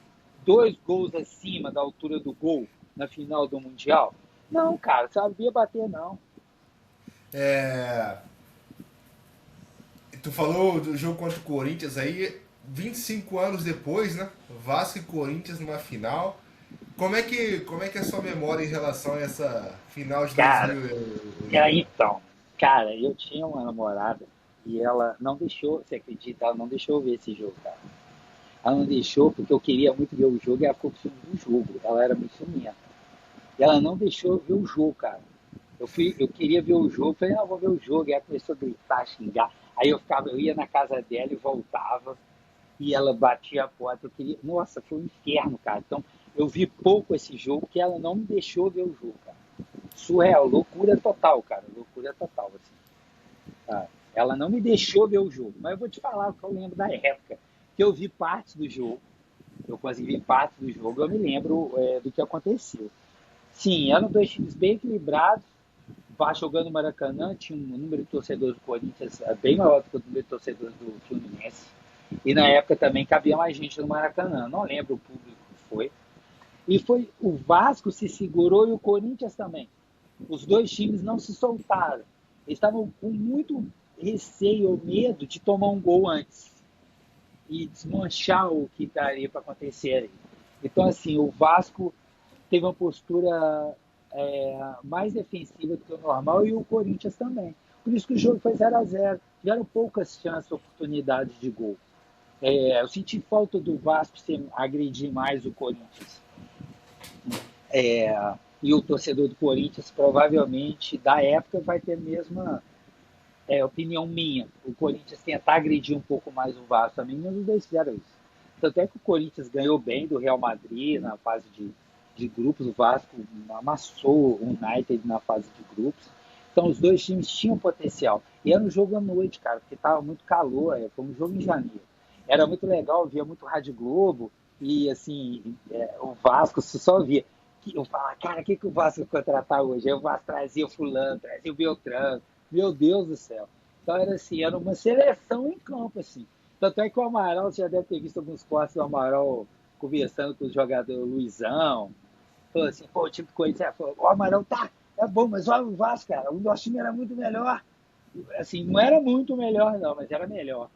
B: 2 gols acima da altura do gol na final do Mundial. Não, cara, sabia bater não.
A: É... Tu falou do jogo contra o Corinthians aí, 25 anos depois, né? Vasco e Corinthians numa final. Como é que é a sua memória em relação a essa final de
B: Cara,
A: 2000,
B: então, cara, eu tinha uma namorada e ela não deixou, você acredita, ela não deixou eu ver esse jogo, cara. Ela não deixou porque eu queria muito ver o jogo e ela ficou com ciúme do jogo. Ela era muito ciumenta. E ela não deixou eu ver o jogo, cara. Eu queria ver o jogo, falei, não, vou ver o jogo. E ela começou a gritar, xingar. Aí eu ia na casa dela e voltava, e ela batia a porta. Eu queria, nossa, foi um inferno, cara. Então, eu vi pouco esse jogo, que ela não me deixou ver o jogo, cara. Surreal, loucura total, cara. Loucura total, assim. Tá? Ela não me deixou ver o jogo. Mas eu vou te falar o que eu lembro da época. Que eu vi partes do jogo. Eu consegui ver partes do jogo. Eu me lembro do que aconteceu. Sim, eram dois times bem equilibrados. Vá jogando no Maracanã, tinha um número de torcedores do Corinthians bem maior do que o número de torcedores do Fluminense. E na época também cabia mais gente no Maracanã. Não lembro o público que foi. E foi o Vasco se segurou e o Corinthians também. Os dois times não se soltaram. Eles estavam com muito receio ou medo de tomar um gol antes e desmanchar o que estaria para acontecer ali. Então, assim, o Vasco teve uma postura mais defensiva do que o normal e o Corinthians também. Por isso que o jogo foi 0-0. Tiveram poucas chances, oportunidades de gol. Eu senti falta do Vasco agredir mais o Corinthians. É, e o torcedor do Corinthians, provavelmente, da época, vai ter a mesma opinião minha. O Corinthians tentar agredir um pouco mais o Vasco também, mas os dois fizeram isso. Tanto é que o Corinthians ganhou bem do Real Madrid na fase de grupos, o Vasco amassou o United na fase de grupos. Então os dois times tinham potencial. E era um jogo à noite, cara, porque estava muito calor, foi um jogo em janeiro. Era muito legal, via muito Rádio Globo, e assim, o Vasco só via. Eu falava, cara, o que o Vasco vai contratar hoje? Aí o Vasco trazia o fulano, trazia o Beltrano. Meu Deus do céu. Então era assim, era uma seleção em campo, assim. Tanto é que o Amaral, você já deve ter visto alguns cortes do Amaral conversando com o jogador Luizão. Falou assim, pô, o time do Corinthians, o Amaral tá, é bom, mas olha o Vasco, cara, o nosso time era muito melhor. Assim, não era muito melhor, não, mas era melhor.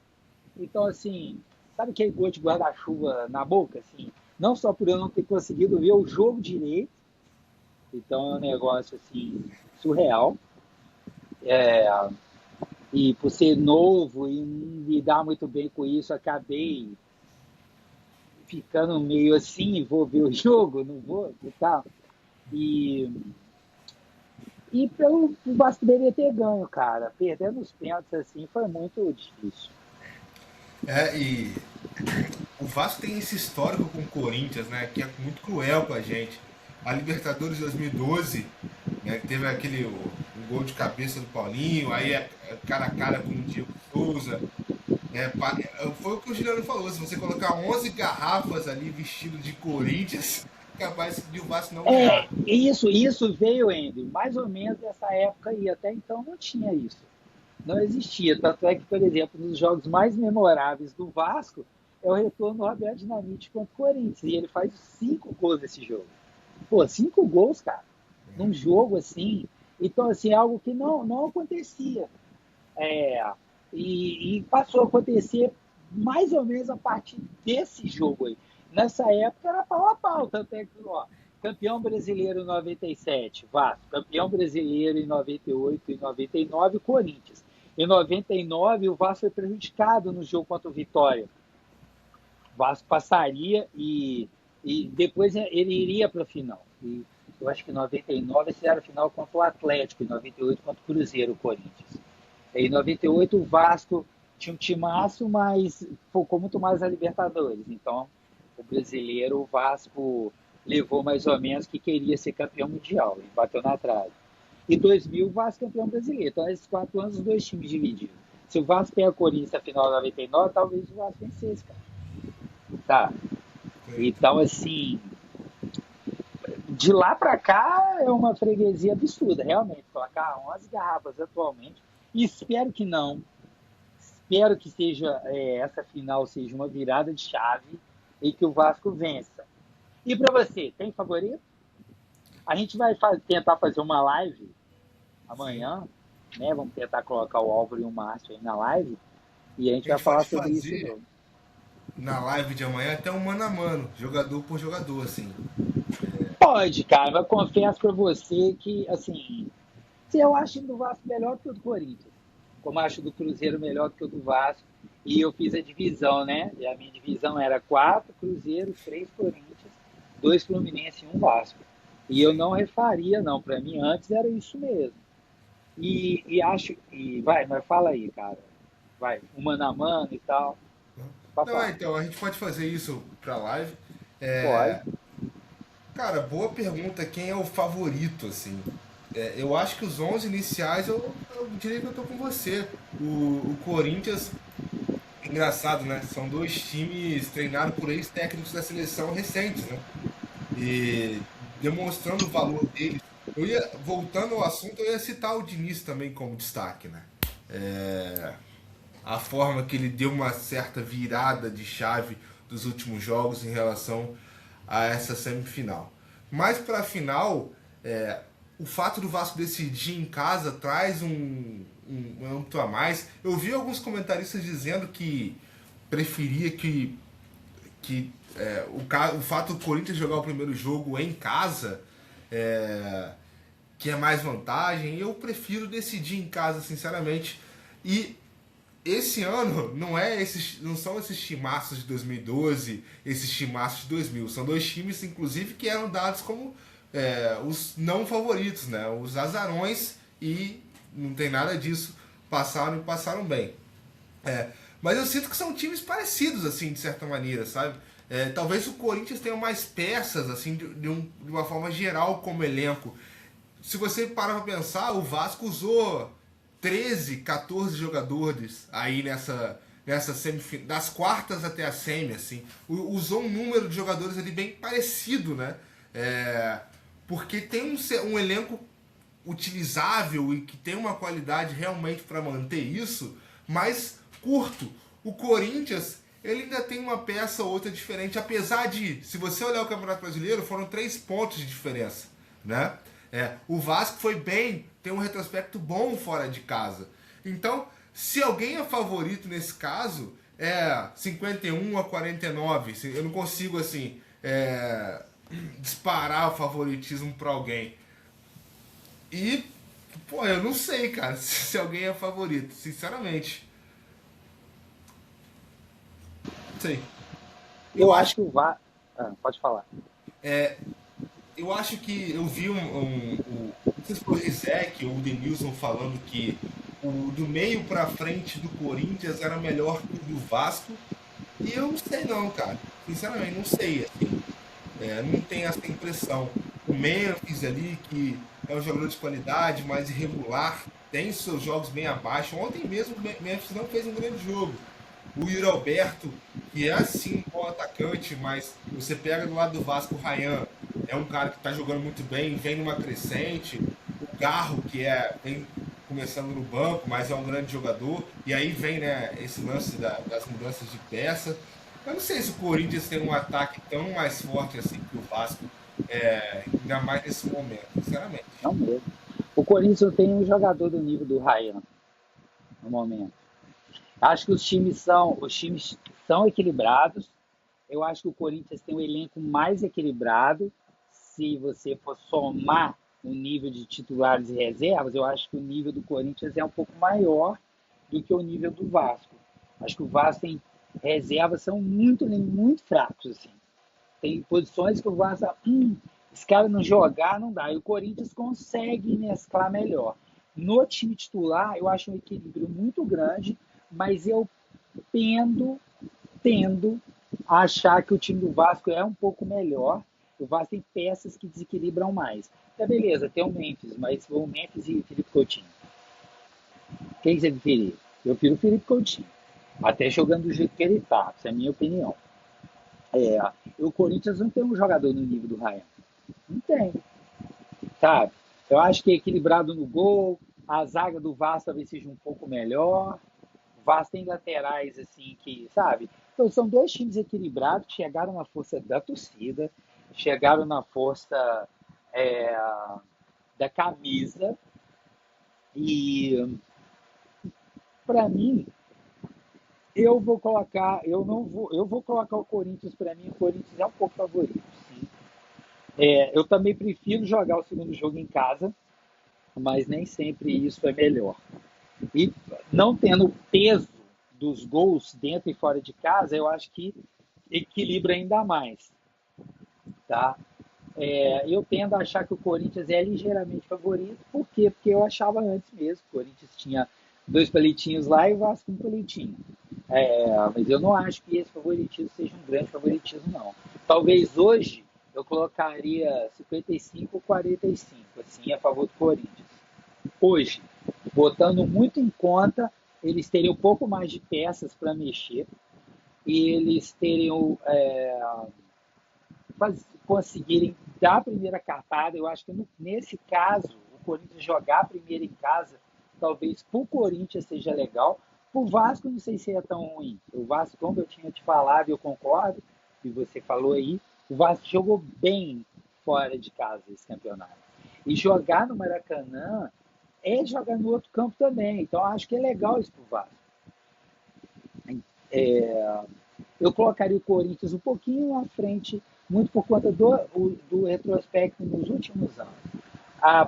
B: Então, assim, sabe aquele gol de guarda-chuva na boca, assim? Não só por eu não ter conseguido ver o jogo direito, então é um negócio, assim, surreal. É, e por ser novo e não lidar muito bem com isso, acabei ficando meio assim, vou ver o jogo, não vou e tal. E E pelo o Vasco deveria ter ganho, cara. Perdendo os pênaltis assim foi muito difícil.
A: E o Vasco tem esse histórico com o Corinthians, né? Que é muito cruel com a gente. A Libertadores de 2012, né? Teve um gol de cabeça do Paulinho, aí cara a cara com o Diego Souza. Foi o que o Juliano falou: se você colocar 11 garrafas ali vestido de Corinthians, capaz de o Vasco não
B: É,
A: ganhar.
B: isso veio, Andy, mais ou menos nessa época aí. Até então não tinha isso. Não existia. Tanto é que, por exemplo, nos jogos mais memoráveis do Vasco é o retorno do Roberto Dinamite contra o Corinthians. E ele faz 5 gols nesse jogo. Pô, 5 gols, cara, num jogo assim. Então, assim, é algo que não acontecia. É, e passou a acontecer mais ou menos a partir desse jogo aí. Nessa época era pau a pau, tanto é que, ó, campeão brasileiro em 97, Vasco, campeão brasileiro em 98 e 99, Corinthians. Em 99, o Vasco foi prejudicado no jogo contra o Vitória. O Vasco passaria e depois ele iria para a final. E eu acho que em 99 esse era a final contra o Atlético, em 98 contra o Cruzeiro, o Corinthians. Em 98 o Vasco tinha um timaço, mas focou muito mais na Libertadores. Então, o brasileiro, o Vasco levou mais ou menos que queria ser campeão mundial e bateu na trave. E 2000 o Vasco campeão brasileiro. Então, esses 4 anos, os dois times dividiram. Se o Vasco pega a Corinthians na final de 99, talvez o Vasco vencesse, cara. Tá. Então, assim, de lá para cá é uma freguesia absurda, realmente. Colocar 11 garrafas atualmente. E espero que não. Espero que seja essa final seja uma virada de chave e que o Vasco vença. E para você, tem favorito? A gente vai tentar fazer uma live
A: Sim.
B: amanhã, né? Vamos tentar colocar o Álvaro e o Márcio aí na live e a gente
A: A
B: vai
A: gente
B: falar
A: pode
B: sobre isso
A: fazer
B: novo.
A: na live de amanhã até um mano a mano, jogador por jogador, assim.
B: Pode, cara, mas confesso para você que, assim, se eu acho o do Vasco melhor que o do Corinthians, como acho o do Cruzeiro melhor que o do Vasco, e eu fiz a divisão, né? E a minha divisão era 4 Cruzeiro, 3 Corinthians, 2 Fluminense e 1 Vasco. E eu
A: Sim.
B: não refaria, não. Para mim, antes era isso mesmo. E acho. E vai, mas fala aí, cara. Vai, um mano a mano e tal.
A: Não,
B: Papá,
A: então, a gente pode fazer isso pra live.
B: pode.
A: É, cara, boa pergunta. Quem é o favorito, assim? Eu acho que os 11 iniciais, eu diria que eu tô com você. O Corinthians, engraçado, né? São dois times treinados por ex-técnicos da seleção recentes, né? E demonstrando o valor deles. Voltando ao assunto, eu ia citar o Diniz também como destaque, né? A forma que ele deu uma certa virada de chave dos últimos jogos em relação a essa semifinal. Mas para a final, o fato do Vasco decidir em casa traz um âmbito a mais. Eu vi alguns comentaristas dizendo que preferia o fato do Corinthians jogar o primeiro jogo em casa é, que é mais vantagem. Eu prefiro decidir em casa, sinceramente. E esse ano não são esses timaços de 2012, esses timaços de 2000. São dois times, inclusive, que eram dados como os não favoritos, né? Os azarões, e não tem nada disso. Passaram e passaram bem. É, mas eu sinto que são times parecidos, assim, de certa maneira, sabe? Talvez o Corinthians tenha mais peças, assim, de uma forma geral como elenco. Se você parar pra pensar, o Vasco usou 13, 14 jogadores aí nessa semifinal, das quartas até a semi, assim. Usou um número de jogadores ali bem parecido, né? Porque tem um elenco utilizável e que tem uma qualidade realmente para manter isso, mas curto. O Corinthians, ele ainda tem uma peça ou outra diferente, apesar de, se você olhar o Campeonato Brasileiro, foram 3 pontos de diferença, né? O Vasco foi bem, tem um retrospecto bom fora de casa. Então, se alguém é favorito nesse caso, é 51-49. Eu não consigo, assim, disparar o favoritismo para alguém. E, pô, eu não sei, cara, se alguém é favorito, sinceramente. Não sei. Eu
B: Eu
A: acho,
B: acho que o Vasco. Pode falar.
A: eu acho que eu vi não sei se foi o Rizek ou o Denilson falando que o do meio para frente do Corinthians era melhor que o do Vasco. E eu não sei não, cara. Sinceramente, não sei, assim. Não tenho essa impressão. O Memphis ali, que é um jogador de qualidade, mais irregular, tem seus jogos bem abaixo. Ontem mesmo o Memphis não fez um grande jogo. O Yuri Alberto, que é assim um bom atacante, mas você pega do lado do Vasco o Ryan, é um cara que está jogando muito bem, vem numa crescente. O Garro, vem começando no banco, mas é um grande jogador. E aí vem, né, esse lance das mudanças de peça. Eu não sei se o Corinthians tem um ataque tão mais forte assim que o Vasco, ainda mais nesse momento, sinceramente.
B: Não mesmo. O Corinthians não tem um jogador do nível do Ryan no momento. Acho que os times são equilibrados. Eu acho que o Corinthians tem um elenco mais equilibrado. Se você for somar o nível de titulares e reservas, eu acho que o nível do Corinthians é um pouco maior do que o nível do Vasco. Acho que o Vasco tem reservas são muito, muito fracos assim. Tem posições que o Vasco, esse cara não jogar, não dá. E o Corinthians consegue mesclar melhor. No time titular, eu acho um equilíbrio muito grande, mas eu tendo, tendo a achar que o time do Vasco é um pouco melhor. O Vasco tem peças que desequilibram mais. É beleza, tem o Memphis, mas o Memphis e o Felipe Coutinho. Quem você preferir? Eu prefiro o Felipe Coutinho. Até jogando do jeito que ele tá, essa é a minha opinião. É, o Corinthians não tem um jogador no nível do Ryan. Não tem, sabe? Eu acho que é equilibrado no gol, a zaga do Vasco talvez seja um pouco melhor. O Vasco tem laterais, assim, que, sabe? Então, são dois times equilibrados que chegaram na força da torcida, chegaram na força é, da camisa. E, para mim, eu vou colocar o Corinthians, para mim, o Corinthians é um pouco favorito, sim. Eu também prefiro jogar o segundo jogo em casa, mas nem sempre isso é melhor. E não tendo o peso dos gols dentro e fora de casa, eu acho que equilibra ainda mais, tá? Eu tendo a achar que o Corinthians é ligeiramente favorito. Por quê? Porque eu achava antes mesmo. O Corinthians tinha dois palitinhos lá e o Vasco um palitinho. Mas eu não acho que esse favoritismo seja um grande favoritismo, não. Talvez hoje eu colocaria 55 ou 45, assim, a favor do Corinthians. Hoje, botando muito em conta, eles teriam um pouco mais de peças para mexer e eles teriam conseguirem dar a primeira cartada. Eu acho que nesse caso, o Corinthians jogar primeiro em casa, talvez para o Corinthians seja legal. Para o Vasco, não sei se é tão ruim. O Vasco, como eu tinha te falado, eu concordo, e você falou aí, o Vasco jogou bem fora de casa esse campeonato. E jogar no Maracanã é jogar no outro campo também. Então, acho que é legal isso para o Vasco. É, eu colocaria o Corinthians um pouquinho à frente, muito por conta do retrospecto nos últimos anos.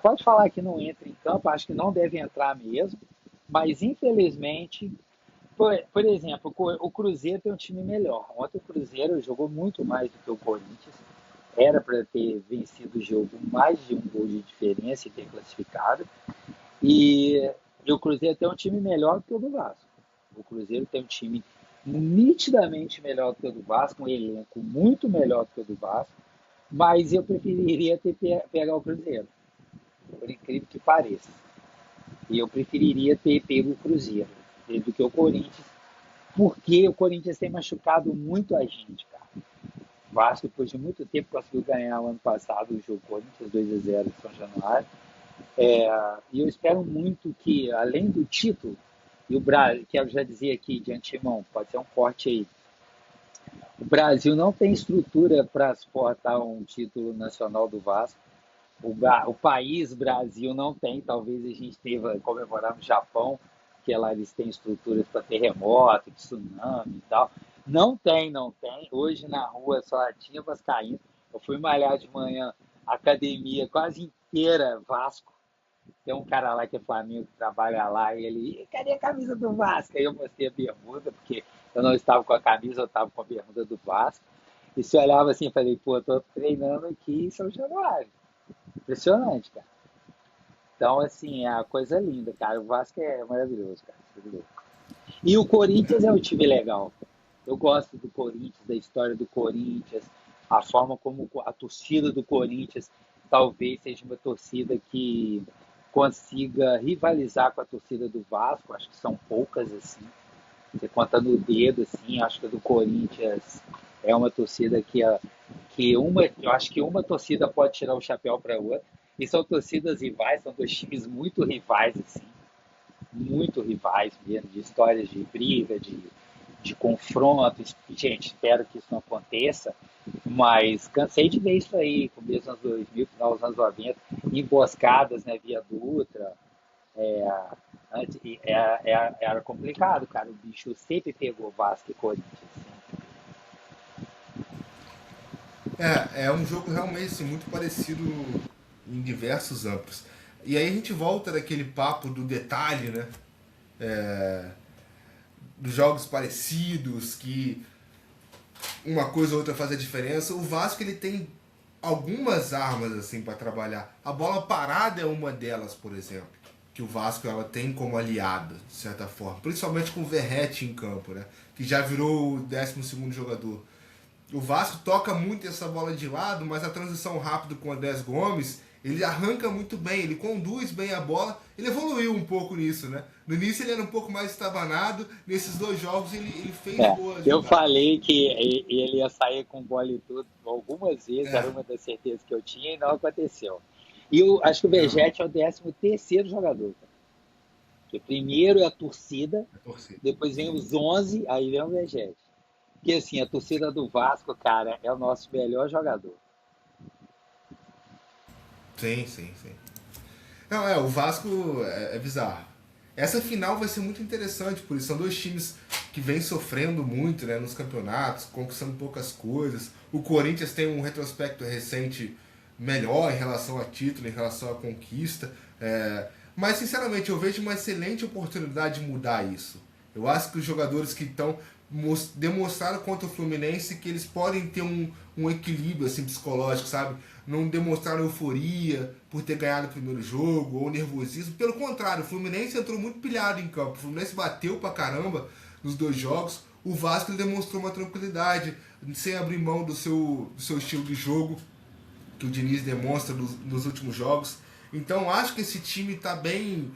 B: Pode falar que não entra em campo, acho que não deve entrar mesmo, mas infelizmente, por exemplo, o Cruzeiro tem um time melhor. Ontem o Cruzeiro jogou muito mais do que o Corinthians, era para ter vencido o jogo mais de um gol de diferença e ter classificado, e, e o Cruzeiro tem um time melhor do que o do Vasco. O Cruzeiro tem um time nitidamente melhor do que o do Vasco, um elenco muito melhor do que o do Vasco, mas eu preferiria pegar o Cruzeiro, por incrível que pareça. E eu preferiria ter pego o Cruzeiro do que o Corinthians, porque o Corinthians tem machucado muito a gente, cara. O Vasco, depois de muito tempo, conseguiu ganhar o ano passado o jogo Corinthians 2-0 em São Januário. E eu espero muito que, além do título, e o Brasil, que eu já dizia aqui de antemão, pode ser um corte aí, o Brasil não tem estrutura para suportar um título nacional do Vasco. O país Brasil não tem, talvez a gente deva comemorar no Japão, que lá eles têm estruturas para terremoto, tsunami e tal. Não tem, não tem. Hoje na rua só tinha vascaíno. Eu fui malhar de manhã, academia quase inteira Vasco. Tem um cara lá que é Flamengo, que trabalha lá, e ele, cadê a camisa do Vasco? Aí eu mostrei a bermuda, porque eu não estava com a camisa, eu estava com a bermuda do Vasco. E se olhava assim, eu falei, pô, eu tô treinando aqui em São Januário. Impressionante, cara. Então, assim, é uma coisa linda, cara. O Vasco é maravilhoso, cara. Maravilhoso. E o Corinthians é um time legal. Eu gosto do Corinthians, da história do Corinthians, a forma como a torcida do Corinthians talvez seja uma torcida que consiga rivalizar com a torcida do Vasco. Acho que são poucas assim. Você conta no dedo, assim, acho que a do Corinthians é uma torcida eu acho que uma torcida pode tirar o chapéu para outra. E são torcidas rivais, são dois times muito rivais, assim, muito rivais mesmo, de histórias de briga, de confronto. Gente, espero que isso não aconteça, mas cansei de ver isso aí, começo dos anos 2000, final dos anos 90, emboscadas, né, via Dutra. Era complicado, cara. O bicho sempre pegou Vasco e Corinthians.
A: É um jogo realmente assim, muito parecido em diversos âmbitos. E aí a gente volta daquele papo do detalhe, né? Dos jogos parecidos, que uma coisa ou outra faz a diferença. O Vasco ele tem algumas armas assim para trabalhar. A bola parada é uma delas, por exemplo, que o Vasco ela tem como aliado, de certa forma, principalmente com o Verratti em campo, né? Que já virou o 12º jogador. O Vasco toca muito essa bola de lado, mas a transição rápida com o Andrés Gomes, ele arranca muito bem, ele conduz bem a bola, ele evoluiu um pouco nisso, né? No início ele era um pouco mais estabanado, nesses dois jogos ele fez
B: É,
A: boas
B: eu
A: jogadas.
B: falei que ele ia sair com bola e tudo algumas vezes, era
A: É,
B: uma das certezas que eu tinha e não aconteceu. E eu acho que o
A: não,
B: Vegete é o 13º jogador. Cara. Porque primeiro é a torcida,
A: é torcer.
B: depois vem
A: Sim.
B: os 11, aí vem o Vegete. Porque assim, a torcida do Vasco, cara, é o nosso melhor jogador.
A: Sim, sim, sim. Não, o Vasco é bizarro. Essa final vai ser muito interessante, por isso são dois times que vêm sofrendo muito né, nos campeonatos, conquistando poucas coisas. O Corinthians tem um retrospecto recente melhor em relação a título, em relação à conquista. Mas, sinceramente, eu vejo uma excelente oportunidade de mudar isso. Eu acho que os jogadores que estão demonstraram contra o Fluminense que eles podem ter um equilíbrio assim, psicológico, sabe? Não demonstraram euforia por ter ganhado o primeiro jogo ou nervosismo. Pelo contrário, o Fluminense entrou muito pilhado em campo. O Fluminense bateu pra caramba nos dois jogos. O Vasco demonstrou uma tranquilidade, sem abrir mão do seu estilo de jogo que o Diniz demonstra nos últimos jogos. Então acho que esse time está bem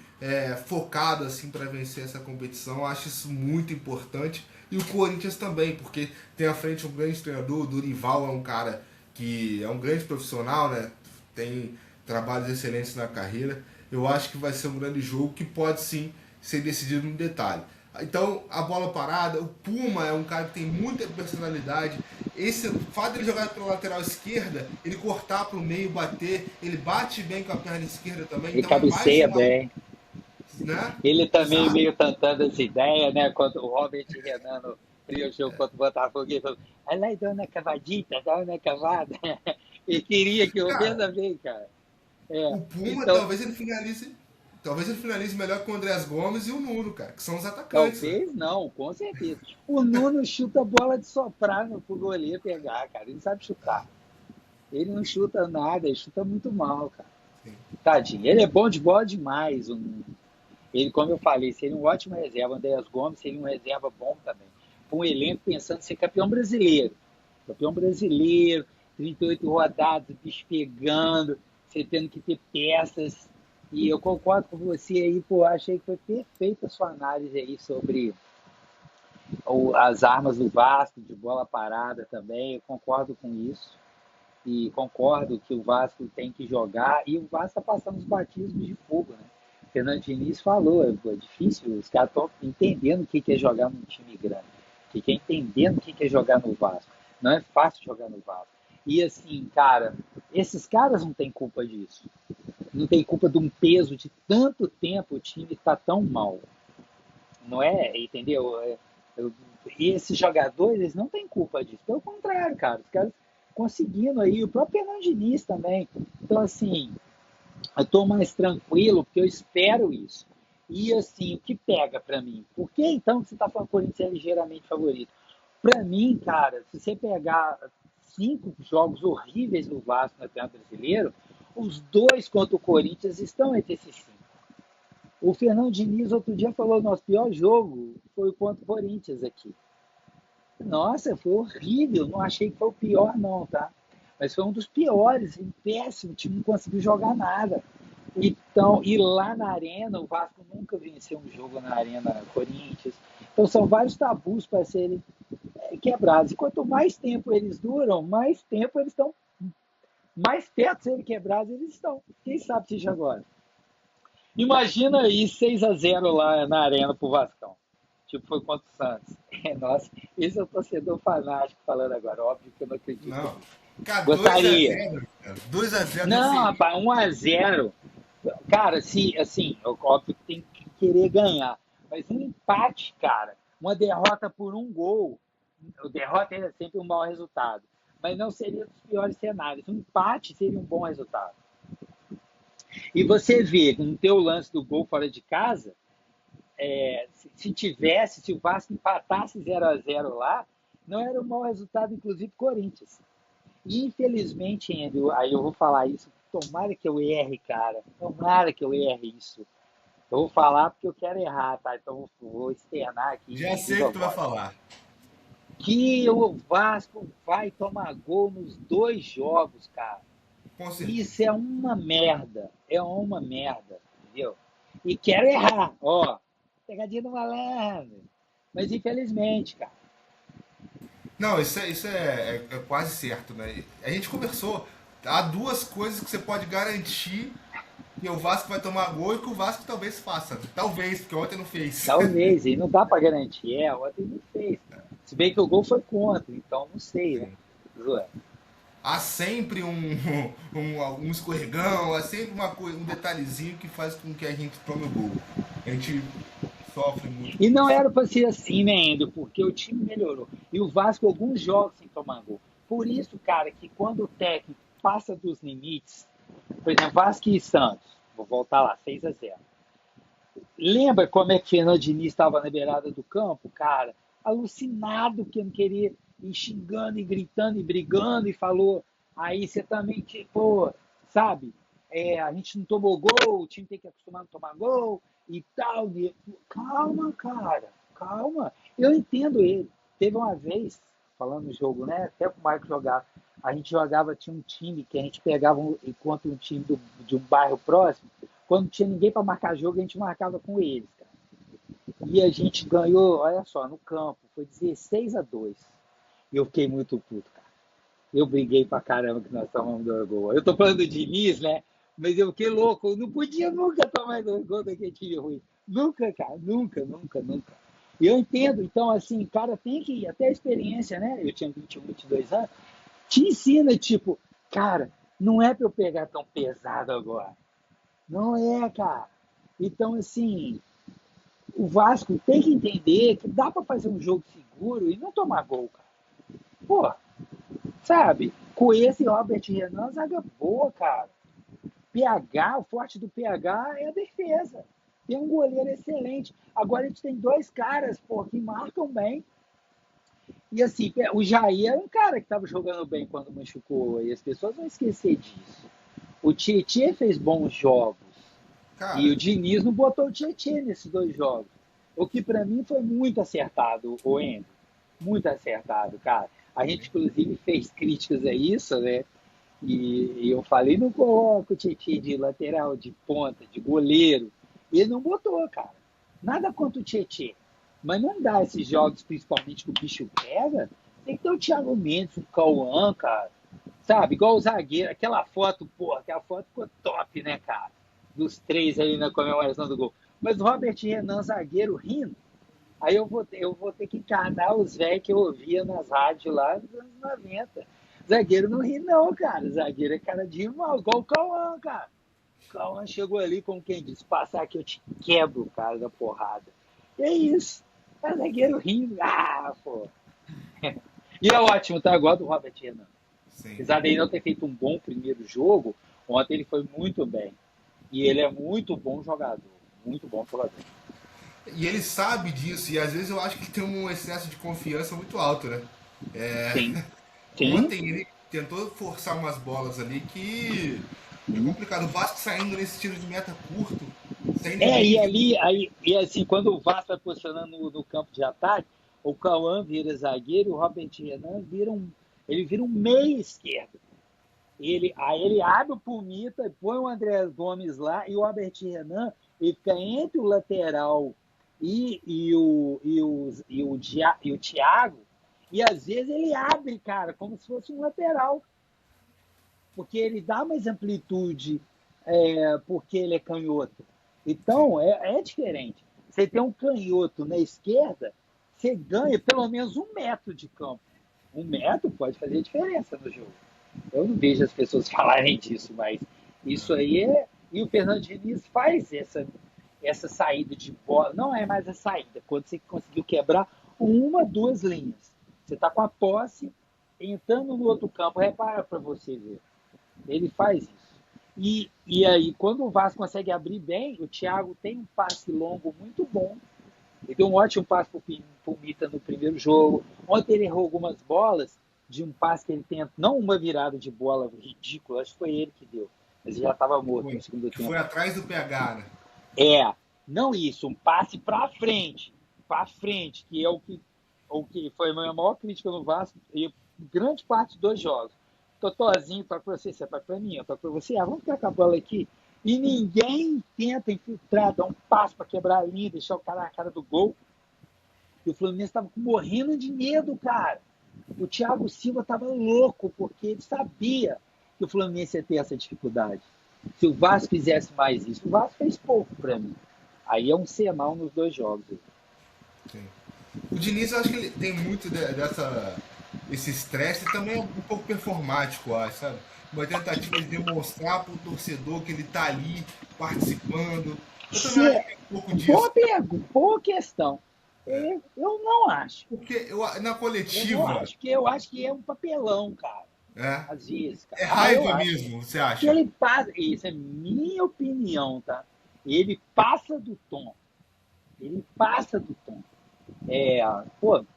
A: focado assim para vencer essa competição. Acho isso muito importante. E o Corinthians também, porque tem à frente um grande treinador. O Dorival é um cara que é um grande profissional, né? Tem trabalhos excelentes na carreira. Eu acho que vai ser um grande jogo que pode sim ser decidido no detalhe. Então, a bola parada, o Puma é um cara que tem muita personalidade. Esse o fato dele jogar pela lateral esquerda, ele cortar para o meio, bater, ele bate bem com a perna esquerda também.
B: Ele
A: Então é mais
B: cabeceia
A: uma,
B: bem.
A: né?
B: Ele também
A: Exato.
B: meio tentando essa ideia, né? Quando o Robert Renan no primeiro jogo contra o Botafogo, ele falou, vai lá e dá uma cavadita, dá uma cavada. Ele queria que eu
A: Cara,
B: veja bem, cara. É,
A: o Puma
B: então,
A: talvez ele finalize melhor que o Andrés Gomes e o Nuno, cara, que são os atacantes, né?
B: talvez não, com certeza. O Nuno chuta a bola de soprar pro goleiro pegar, cara. Ele não sabe chutar. Ele não chuta nada, ele chuta muito mal, cara.
A: Sim.
B: Tadinho. Ele é bom de bola demais, o Nuno. Ele, como eu falei, seria um ótimo reserva. Andreas Gomes seria um reserva bom também. Com um elenco pensando em ser campeão brasileiro. Campeão brasileiro, 38 rodadas, bicho pegando, você tendo que ter peças. E eu concordo com você aí, pô, achei que foi perfeita a sua análise aí sobre as armas do Vasco, de bola parada também. Eu concordo com isso. E concordo que o Vasco tem que jogar. E o Vasco está passando os batismos de fogo, né? O Fernando Diniz falou, é difícil, os caras estão entendendo o que é jogar num time grande, o que é entendendo o que é jogar no Vasco. Não é fácil jogar no Vasco. E assim, cara, esses caras não têm culpa disso. Não tem culpa de um peso de tanto tempo o time está tão mal. Não é, entendeu? E esses jogadores, eles não têm culpa disso. Pelo contrário, cara, os caras conseguindo aí, o próprio Fernando Diniz também. Então, assim, eu estou mais tranquilo, porque eu espero isso. E assim, o que pega para mim? Por que então que você está falando que o Corinthians é ligeiramente favorito? Para mim, cara, se você pegar 5 jogos horríveis do Vasco no Campeonato Brasileiro, os dois contra o Corinthians estão entre esses 5. O Fernando Diniz outro dia falou: nosso pior jogo foi contra o Corinthians aqui. Nossa, foi horrível. Não achei que foi o pior, não, tá? Mas foi um dos piores, um péssimo. O time não conseguiu jogar nada. Então, e lá na Arena, o Vasco nunca venceu um jogo na Arena Corinthians. Então, são vários tabus para serem quebrados. E quanto mais tempo eles duram, mais tempo eles estão. Mais perto de serem quebrados eles estão. Quem sabe seja agora. Imagina aí 6-0 lá na Arena pro Vascão. Tipo, foi contra o Santos. Nossa, esse é o torcedor fanático falando agora. Óbvio que eu não acredito.
A: Não. Cara,
B: Gostaria.
A: 2-0.
B: Não, rapaz, 1-0. Cara, se, assim, óbvio que tem que querer ganhar. Mas um empate, cara, uma derrota por um gol, a derrota é sempre um mau resultado. Mas não seria dos piores cenários. Um empate seria um bom resultado. E você vê, no teu lance do gol fora de casa, se o Vasco empatasse 0-0 lá, não era um mau resultado, inclusive, Corinthians. E, infelizmente, Andrew, aí eu vou falar isso, tomara que eu erre, cara. Tomara que eu erre isso. Eu vou falar porque eu quero errar, tá? Então eu vou externar aqui.
A: Já sei o que tu vai falar.
B: Que o Vasco vai tomar gol nos 2 jogos, cara. Isso é uma merda. É uma merda, entendeu? E quero errar, ó. Pegadinha do malandro. Mas infelizmente, cara.
A: Não, isso é quase certo, né? A gente conversou. Há 2 coisas que você pode garantir que o Vasco vai tomar gol e que o Vasco talvez faça. Talvez, porque ontem não fez.
B: Talvez, e não dá pra garantir. Ontem não fez. Se bem que o gol foi contra, então não sei, né?
A: Há sempre um escorregão, há sempre um detalhezinho que faz com que a gente tome o gol. A gente sofre muito.
B: E não era para ser assim, né, Endo? Porque o time melhorou. E o Vasco, alguns jogos sem tomar gol. Por isso, cara, que quando o técnico passa dos limites, por exemplo, Vasco e Santos, vou voltar lá, 6-0. Lembra como é que Fernando Diniz estava na beirada do campo, cara? Alucinado, que não queria ir xingando e gritando e brigando e falou, aí você também, tipo, sabe? A gente não tomou gol, o time tem que acostumar a não tomar gol e tal. E... Calma, cara, calma. Eu entendo ele. Teve uma vez, falando no jogo, né? Até o Marco jogava. A gente jogava, tinha um time que a gente pegava contra um time de um bairro próximo. Quando não tinha ninguém para marcar jogo, a gente marcava com eles, cara. E a gente ganhou, olha só, no campo, foi 16-2. E eu fiquei muito puto, cara. Eu briguei pra caramba que nós tomamos 2 gols. Eu tô falando do Diniz, né? Mas eu fiquei louco. Eu não podia nunca tomar 2 gols daquele time ruim. Nunca, cara. Nunca, nunca, nunca. E eu entendo. Então, assim, cara, tem que ir. Até a experiência, né? Eu tinha 21, 22 anos. Te ensina, tipo, cara, não é pra eu pegar tão pesado agora. Não é, cara. Então, assim, o Vasco tem que entender que dá pra fazer um jogo seguro e não tomar gol, cara. Pô, sabe? Com esse Robert Renan, zaga boa, cara. PH, o forte do PH é a defesa. Tem um goleiro excelente. Agora a gente tem 2 caras, pô, que marcam bem. E assim, o Jair era um cara que estava jogando bem quando machucou. E as pessoas vão esquecer disso. O Tietê fez bons jogos. Cara, e o Diniz não botou o Tietê nesses 2 jogos. O que para mim foi muito acertado, o Endo. Muito acertado, cara. A gente, inclusive, fez críticas a isso, né? E eu falei, não coloca o Tietê de lateral, de ponta, de goleiro. E ele não botou, cara. Nada contra o Tietê. Mas não dá esses jogos, principalmente que o bicho pega. Tem que ter o Thiago Mendes, o Cauã, cara. Sabe? Igual o zagueiro. Aquela foto, porra, aquela foto ficou top, né, cara? Dos 3 ali na comemoração do gol. Mas o Robert Renan, zagueiro, rindo. Aí eu vou ter que encarnar os velhos que eu ouvia nas rádios lá nos anos 90. Zagueiro não ri não, cara. Zagueiro é cara de mal, igual o Cauã, cara. O Cauã chegou ali, como quem diz, passar aqui eu te quebro, cara, da porrada. E é isso. É zagueiro rindo. Ah, pô. E é ótimo, tá? Igual do Robert Renan. Sim. Apesar dele não ter feito um bom primeiro jogo, ontem ele foi muito bem. E ele é muito bom jogador. Muito bom jogador.
A: E ele sabe disso, e às vezes eu acho que tem um excesso de confiança muito alto, né?
B: Sim. Sim.
A: Ontem ele tentou forçar umas bolas ali que É complicado. O Vasco saindo nesse tiro de meta curto, saindo
B: E
A: bem.
B: ali, e assim, quando o Vasco vai posicionando no campo de ataque, o Cauã vira zagueiro e o Robert Renan ele vira um meia esquerdo. Aí ele abre o Pumita e põe o André Gomes lá e o Robert Renan ele fica entre o lateral e o Thiago, e às vezes ele abre, cara, como se fosse um lateral, porque ele dá mais amplitude, porque ele é canhoto. Então, é diferente. Você tem um canhoto na esquerda, você ganha pelo menos 1 metro de campo. 1 metro pode fazer diferença no jogo. Eu não vejo as pessoas falarem disso, mas isso aí é. E o Fernando Diniz faz essa saída de bola. Não é mais a saída, quando você conseguiu quebrar 1, 2 linhas. Você está com a posse, entrando no outro campo. Repara para você ver. Ele faz isso. E aí, quando o Vasco consegue abrir bem, o Thiago tem um passe longo muito bom. Ele deu um ótimo passe para o Mita no primeiro jogo. Ontem ele errou algumas bolas de um passe que ele tenta, não uma virada de bola ridícula, acho que foi ele que deu, mas ele já estava morto no segundo
A: Que
B: tempo.
A: foi atrás do PH, né?
B: Não isso, um passe para frente, que é o que foi a minha maior crítica no Vasco e grande parte dos jogos. Totozinho toca para você toca para mim, eu toco para você, vamos ficar com a bola aqui. E ninguém tenta infiltrar, dar um passo para quebrar a linha, deixar o cara na cara do gol. E o Fluminense estava morrendo de medo, cara. O Thiago Silva estava louco, porque ele sabia que o Fluminense ia ter essa dificuldade. Se o Vasco fizesse mais isso, o Vasco fez pouco para mim. Aí é um sinal nos 2 jogos.
A: Sim. O Diniz, eu acho que ele tem muito esse estresse e também é um pouco performático, eu acho, sabe? Uma tentativa de demonstrar para o torcedor que ele está ali participando. Eu também acho que tem um pouco disso.
B: Boa pergunta, boa questão. Eu não acho.
A: Porque na
B: Eu não
A: coletiva,
B: acho, porque eu acho que é um papelão, cara.
A: é,
B: Às vezes, cara.
A: é
B: Eu
A: raiva
B: acho.
A: mesmo, você
B: Que
A: acha?
B: ele passa, isso é minha opinião, tá? Ele passa do tom. Ele passa do tom.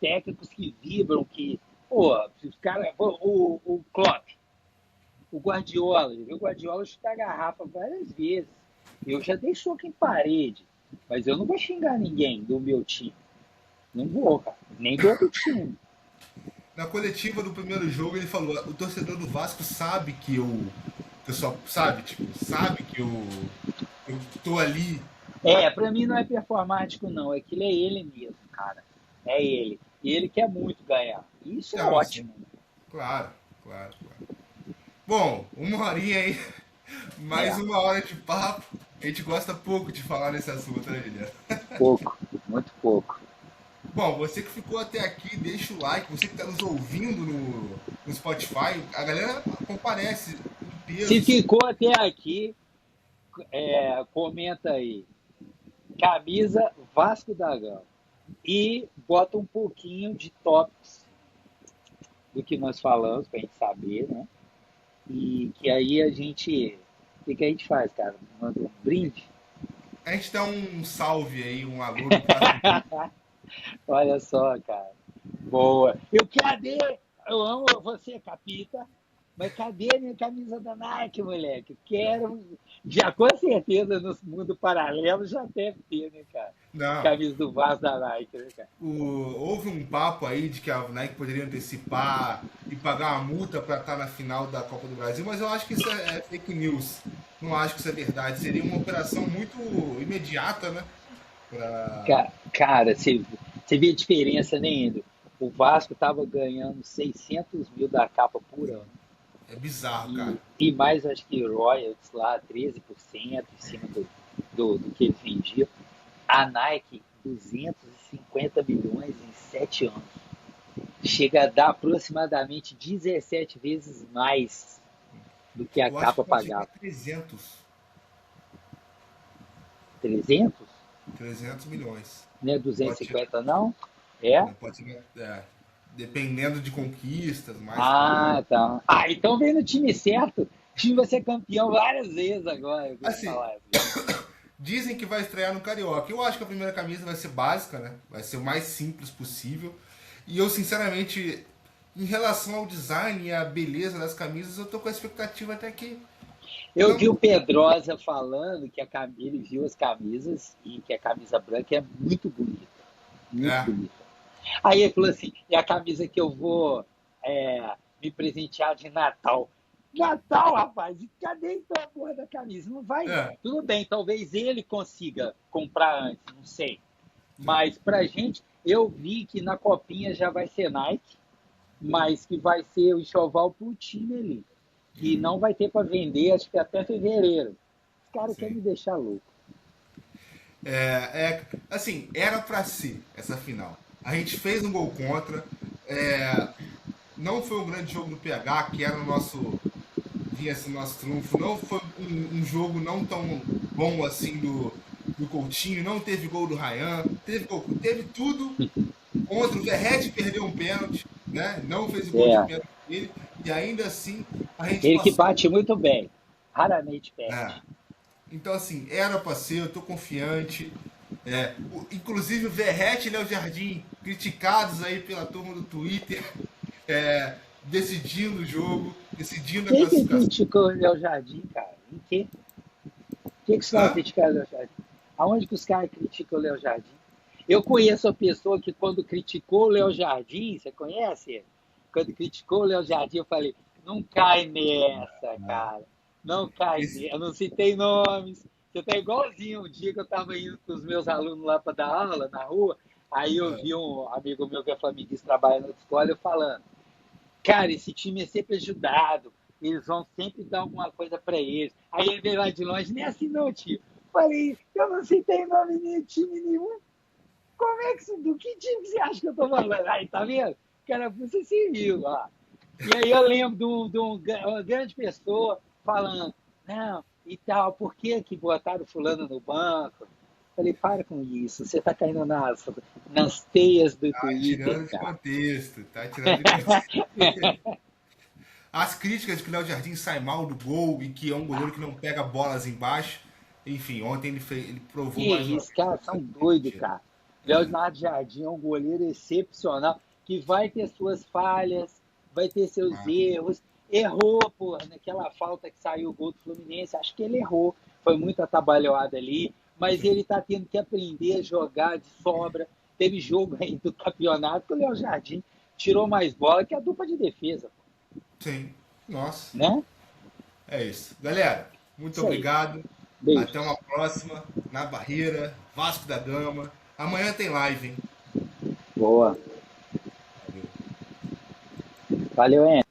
B: Técnicos que vibram, os caras, o Klopp, o Guardiola, já viu o Guardiola chutar a garrafa várias vezes. Eu já dei choque em parede, mas eu não vou xingar ninguém do meu time. Não vou, cara. Nem do outro time.
A: Na coletiva do primeiro jogo, ele falou: o torcedor do Vasco sabe que eu só, sabe, tipo, sabe que eu tô ali.
B: Pra mim não é performático, não. Aquilo é ele mesmo, cara. É ele. E ele quer muito ganhar. Isso é
A: Não, assim,
B: ótimo.
A: claro, claro, claro. Bom, uma horinha aí, mais
B: É,
A: 1 hora de papo. A gente gosta pouco de falar nesse assunto, né, Juliano?
B: pouco. Muito pouco.
A: Bom, você que ficou até aqui, deixa o like. Você que está nos ouvindo no Spotify, a galera comparece em
B: Se
A: peso.
B: ficou até aqui, comenta aí. Camisa Vasco da Gama. E bota um pouquinho de tops do que nós falamos, pra gente saber, né? E que aí a gente. O que a gente faz, cara? Manda um brinde?
A: A gente dá um salve aí, um alô no próximo vídeo.
B: Olha só, cara. Boa. Eu amo você, Capita, mas cadê a minha camisa da Nike, moleque? Quero. Já com certeza no mundo paralelo já deve ter, né, cara?
A: Não,
B: Camisa do Vasco da Nike, né, cara?
A: houve um papo aí de que a Nike poderia antecipar e pagar uma multa para estar na final da Copa do Brasil, mas eu acho que isso é fake news. Não acho que isso é verdade. Seria uma operação muito imediata, né? Pra...
B: Cara, você vê a diferença, né, Endo? O Vasco tava ganhando 600 mil da capa por ano.
A: É bizarro,
B: E,
A: cara.
B: e mais, acho que royalties lá, 13% em cima do que eles vendiam. A Nike, 250 milhões em 7 anos. Chega a dar aproximadamente 17 vezes mais do que a
A: Eu acho que
B: capa
A: pode chegar a
B: pagava.
A: 300.
B: 300?
A: 300 milhões.
B: Não é
A: Pode chegar,
B: 250 não? É?
A: né, pode chegar, dependendo de conquistas, mais coisas.
B: Ah, tá. Então vem no time certo. O time vai ser campeão várias vezes agora, eu vou te
A: Assim,
B: falar. Assim.
A: dizem que vai estrear no Carioca. Eu acho que a primeira camisa vai ser básica, né? Vai ser o mais simples possível. E eu, sinceramente, em relação ao design e à beleza das camisas, eu tô com a expectativa até que
B: Eu
A: Não,
B: vi o Pedrosa falando que ele viu as camisas e que a camisa branca é muito bonita. Muito
A: é,
B: bonita. Aí ele falou assim: é a camisa que eu vou me presentear de Natal. Natal, rapaz, e cadê então a porra da camisa? Não vai.
A: é,
B: Tudo bem, talvez ele consiga comprar antes, não sei.
A: sim,
B: Mas pra gente, eu vi que na copinha já vai ser Nike, mas que vai ser o enxoval pro time ali. Que não vai ter para vender, acho que até fevereiro. Os caras querem
A: sim.
B: me deixar louco.
A: Assim, era pra ser essa final. A gente fez um gol contra. é, não foi um grande jogo do PH, que era o nosso vinha assim, nosso trunfo. Não foi um jogo não tão bom assim do Coutinho. Não teve gol do Ryan. Teve tudo contra. O Verratti perdeu um pênalti, né? Não fez o gol de
B: É,
A: pênalti dele. E ainda assim a gente
B: ele que
A: passou.
B: bate muito bem, raramente
A: É.
B: perde.
A: Então, assim, era pra ser, eu tô confiante. Inclusive o Verratti e Léo Jardim, criticados aí pela turma do Twitter, decidindo o jogo, decidindo a
B: Quem que
A: classificação.
B: criticou o Léo Jardim, cara? Em quê? O que, que os caras
A: Hã?
B: criticaram o Léo Jardim? Aonde que os caras criticam o Léo Jardim? Eu conheço a pessoa que quando criticou o Léo Jardim, você conhece ele? Quando criticou o Léo Jardim, eu falei, não cai nessa, cara. Não cai
A: Esse,
B: nessa. Eu não citei nomes. Você tá igualzinho um dia que eu tava indo com os meus alunos lá para dar aula na rua, aí eu vi um amigo meu que é flamenguista trabalhando na escola, eu falando, cara, esse time é sempre ajudado. Eles vão sempre dar alguma coisa para eles. Aí ele veio lá de longe, nem assim não, tio. Falei, eu não citei nome nem time nenhum. Como é que do que time você acha que eu tô falando? Aí, tá vendo? Cara, você se viu lá. E aí eu lembro uma grande pessoa falando, não, e tal, por que que botaram fulano no banco? Falei, para com isso, você tá caindo nas teias do
A: tá
B: Twitter,
A: tirando de
B: cara.
A: contexto, tá tirando de contexto. As críticas de que o Léo Jardim sai mal do gol e que é um goleiro que não pega bolas embaixo. Enfim, ontem ele provou
B: Que
A: mais uma
B: isso,
A: vez
B: cara,
A: que isso
B: são
A: é
B: doidos,
A: mentira.
B: cara. Leonardo Jardim é um goleiro excepcional, que vai ter suas falhas, vai ter seus
A: Ah,
B: erros. Errou, porra, naquela falta que saiu o gol do Fluminense. Acho que ele errou. Foi muito atabalhoado ali, mas
A: sim,
B: ele tá tendo que aprender a jogar de sobra. Teve jogo aí do campeonato que o Léo Jardim tirou mais bola que a dupla de defesa,
A: sim. Nossa,
B: né?
A: é isso. Galera, muito
B: Isso aí.
A: obrigado. Até uma
B: Beijos.
A: próxima. Na Barreira, Vasco da Gama. Amanhã tem live, hein?
B: Boa.
A: Valeu.
B: Valeu, Henrique.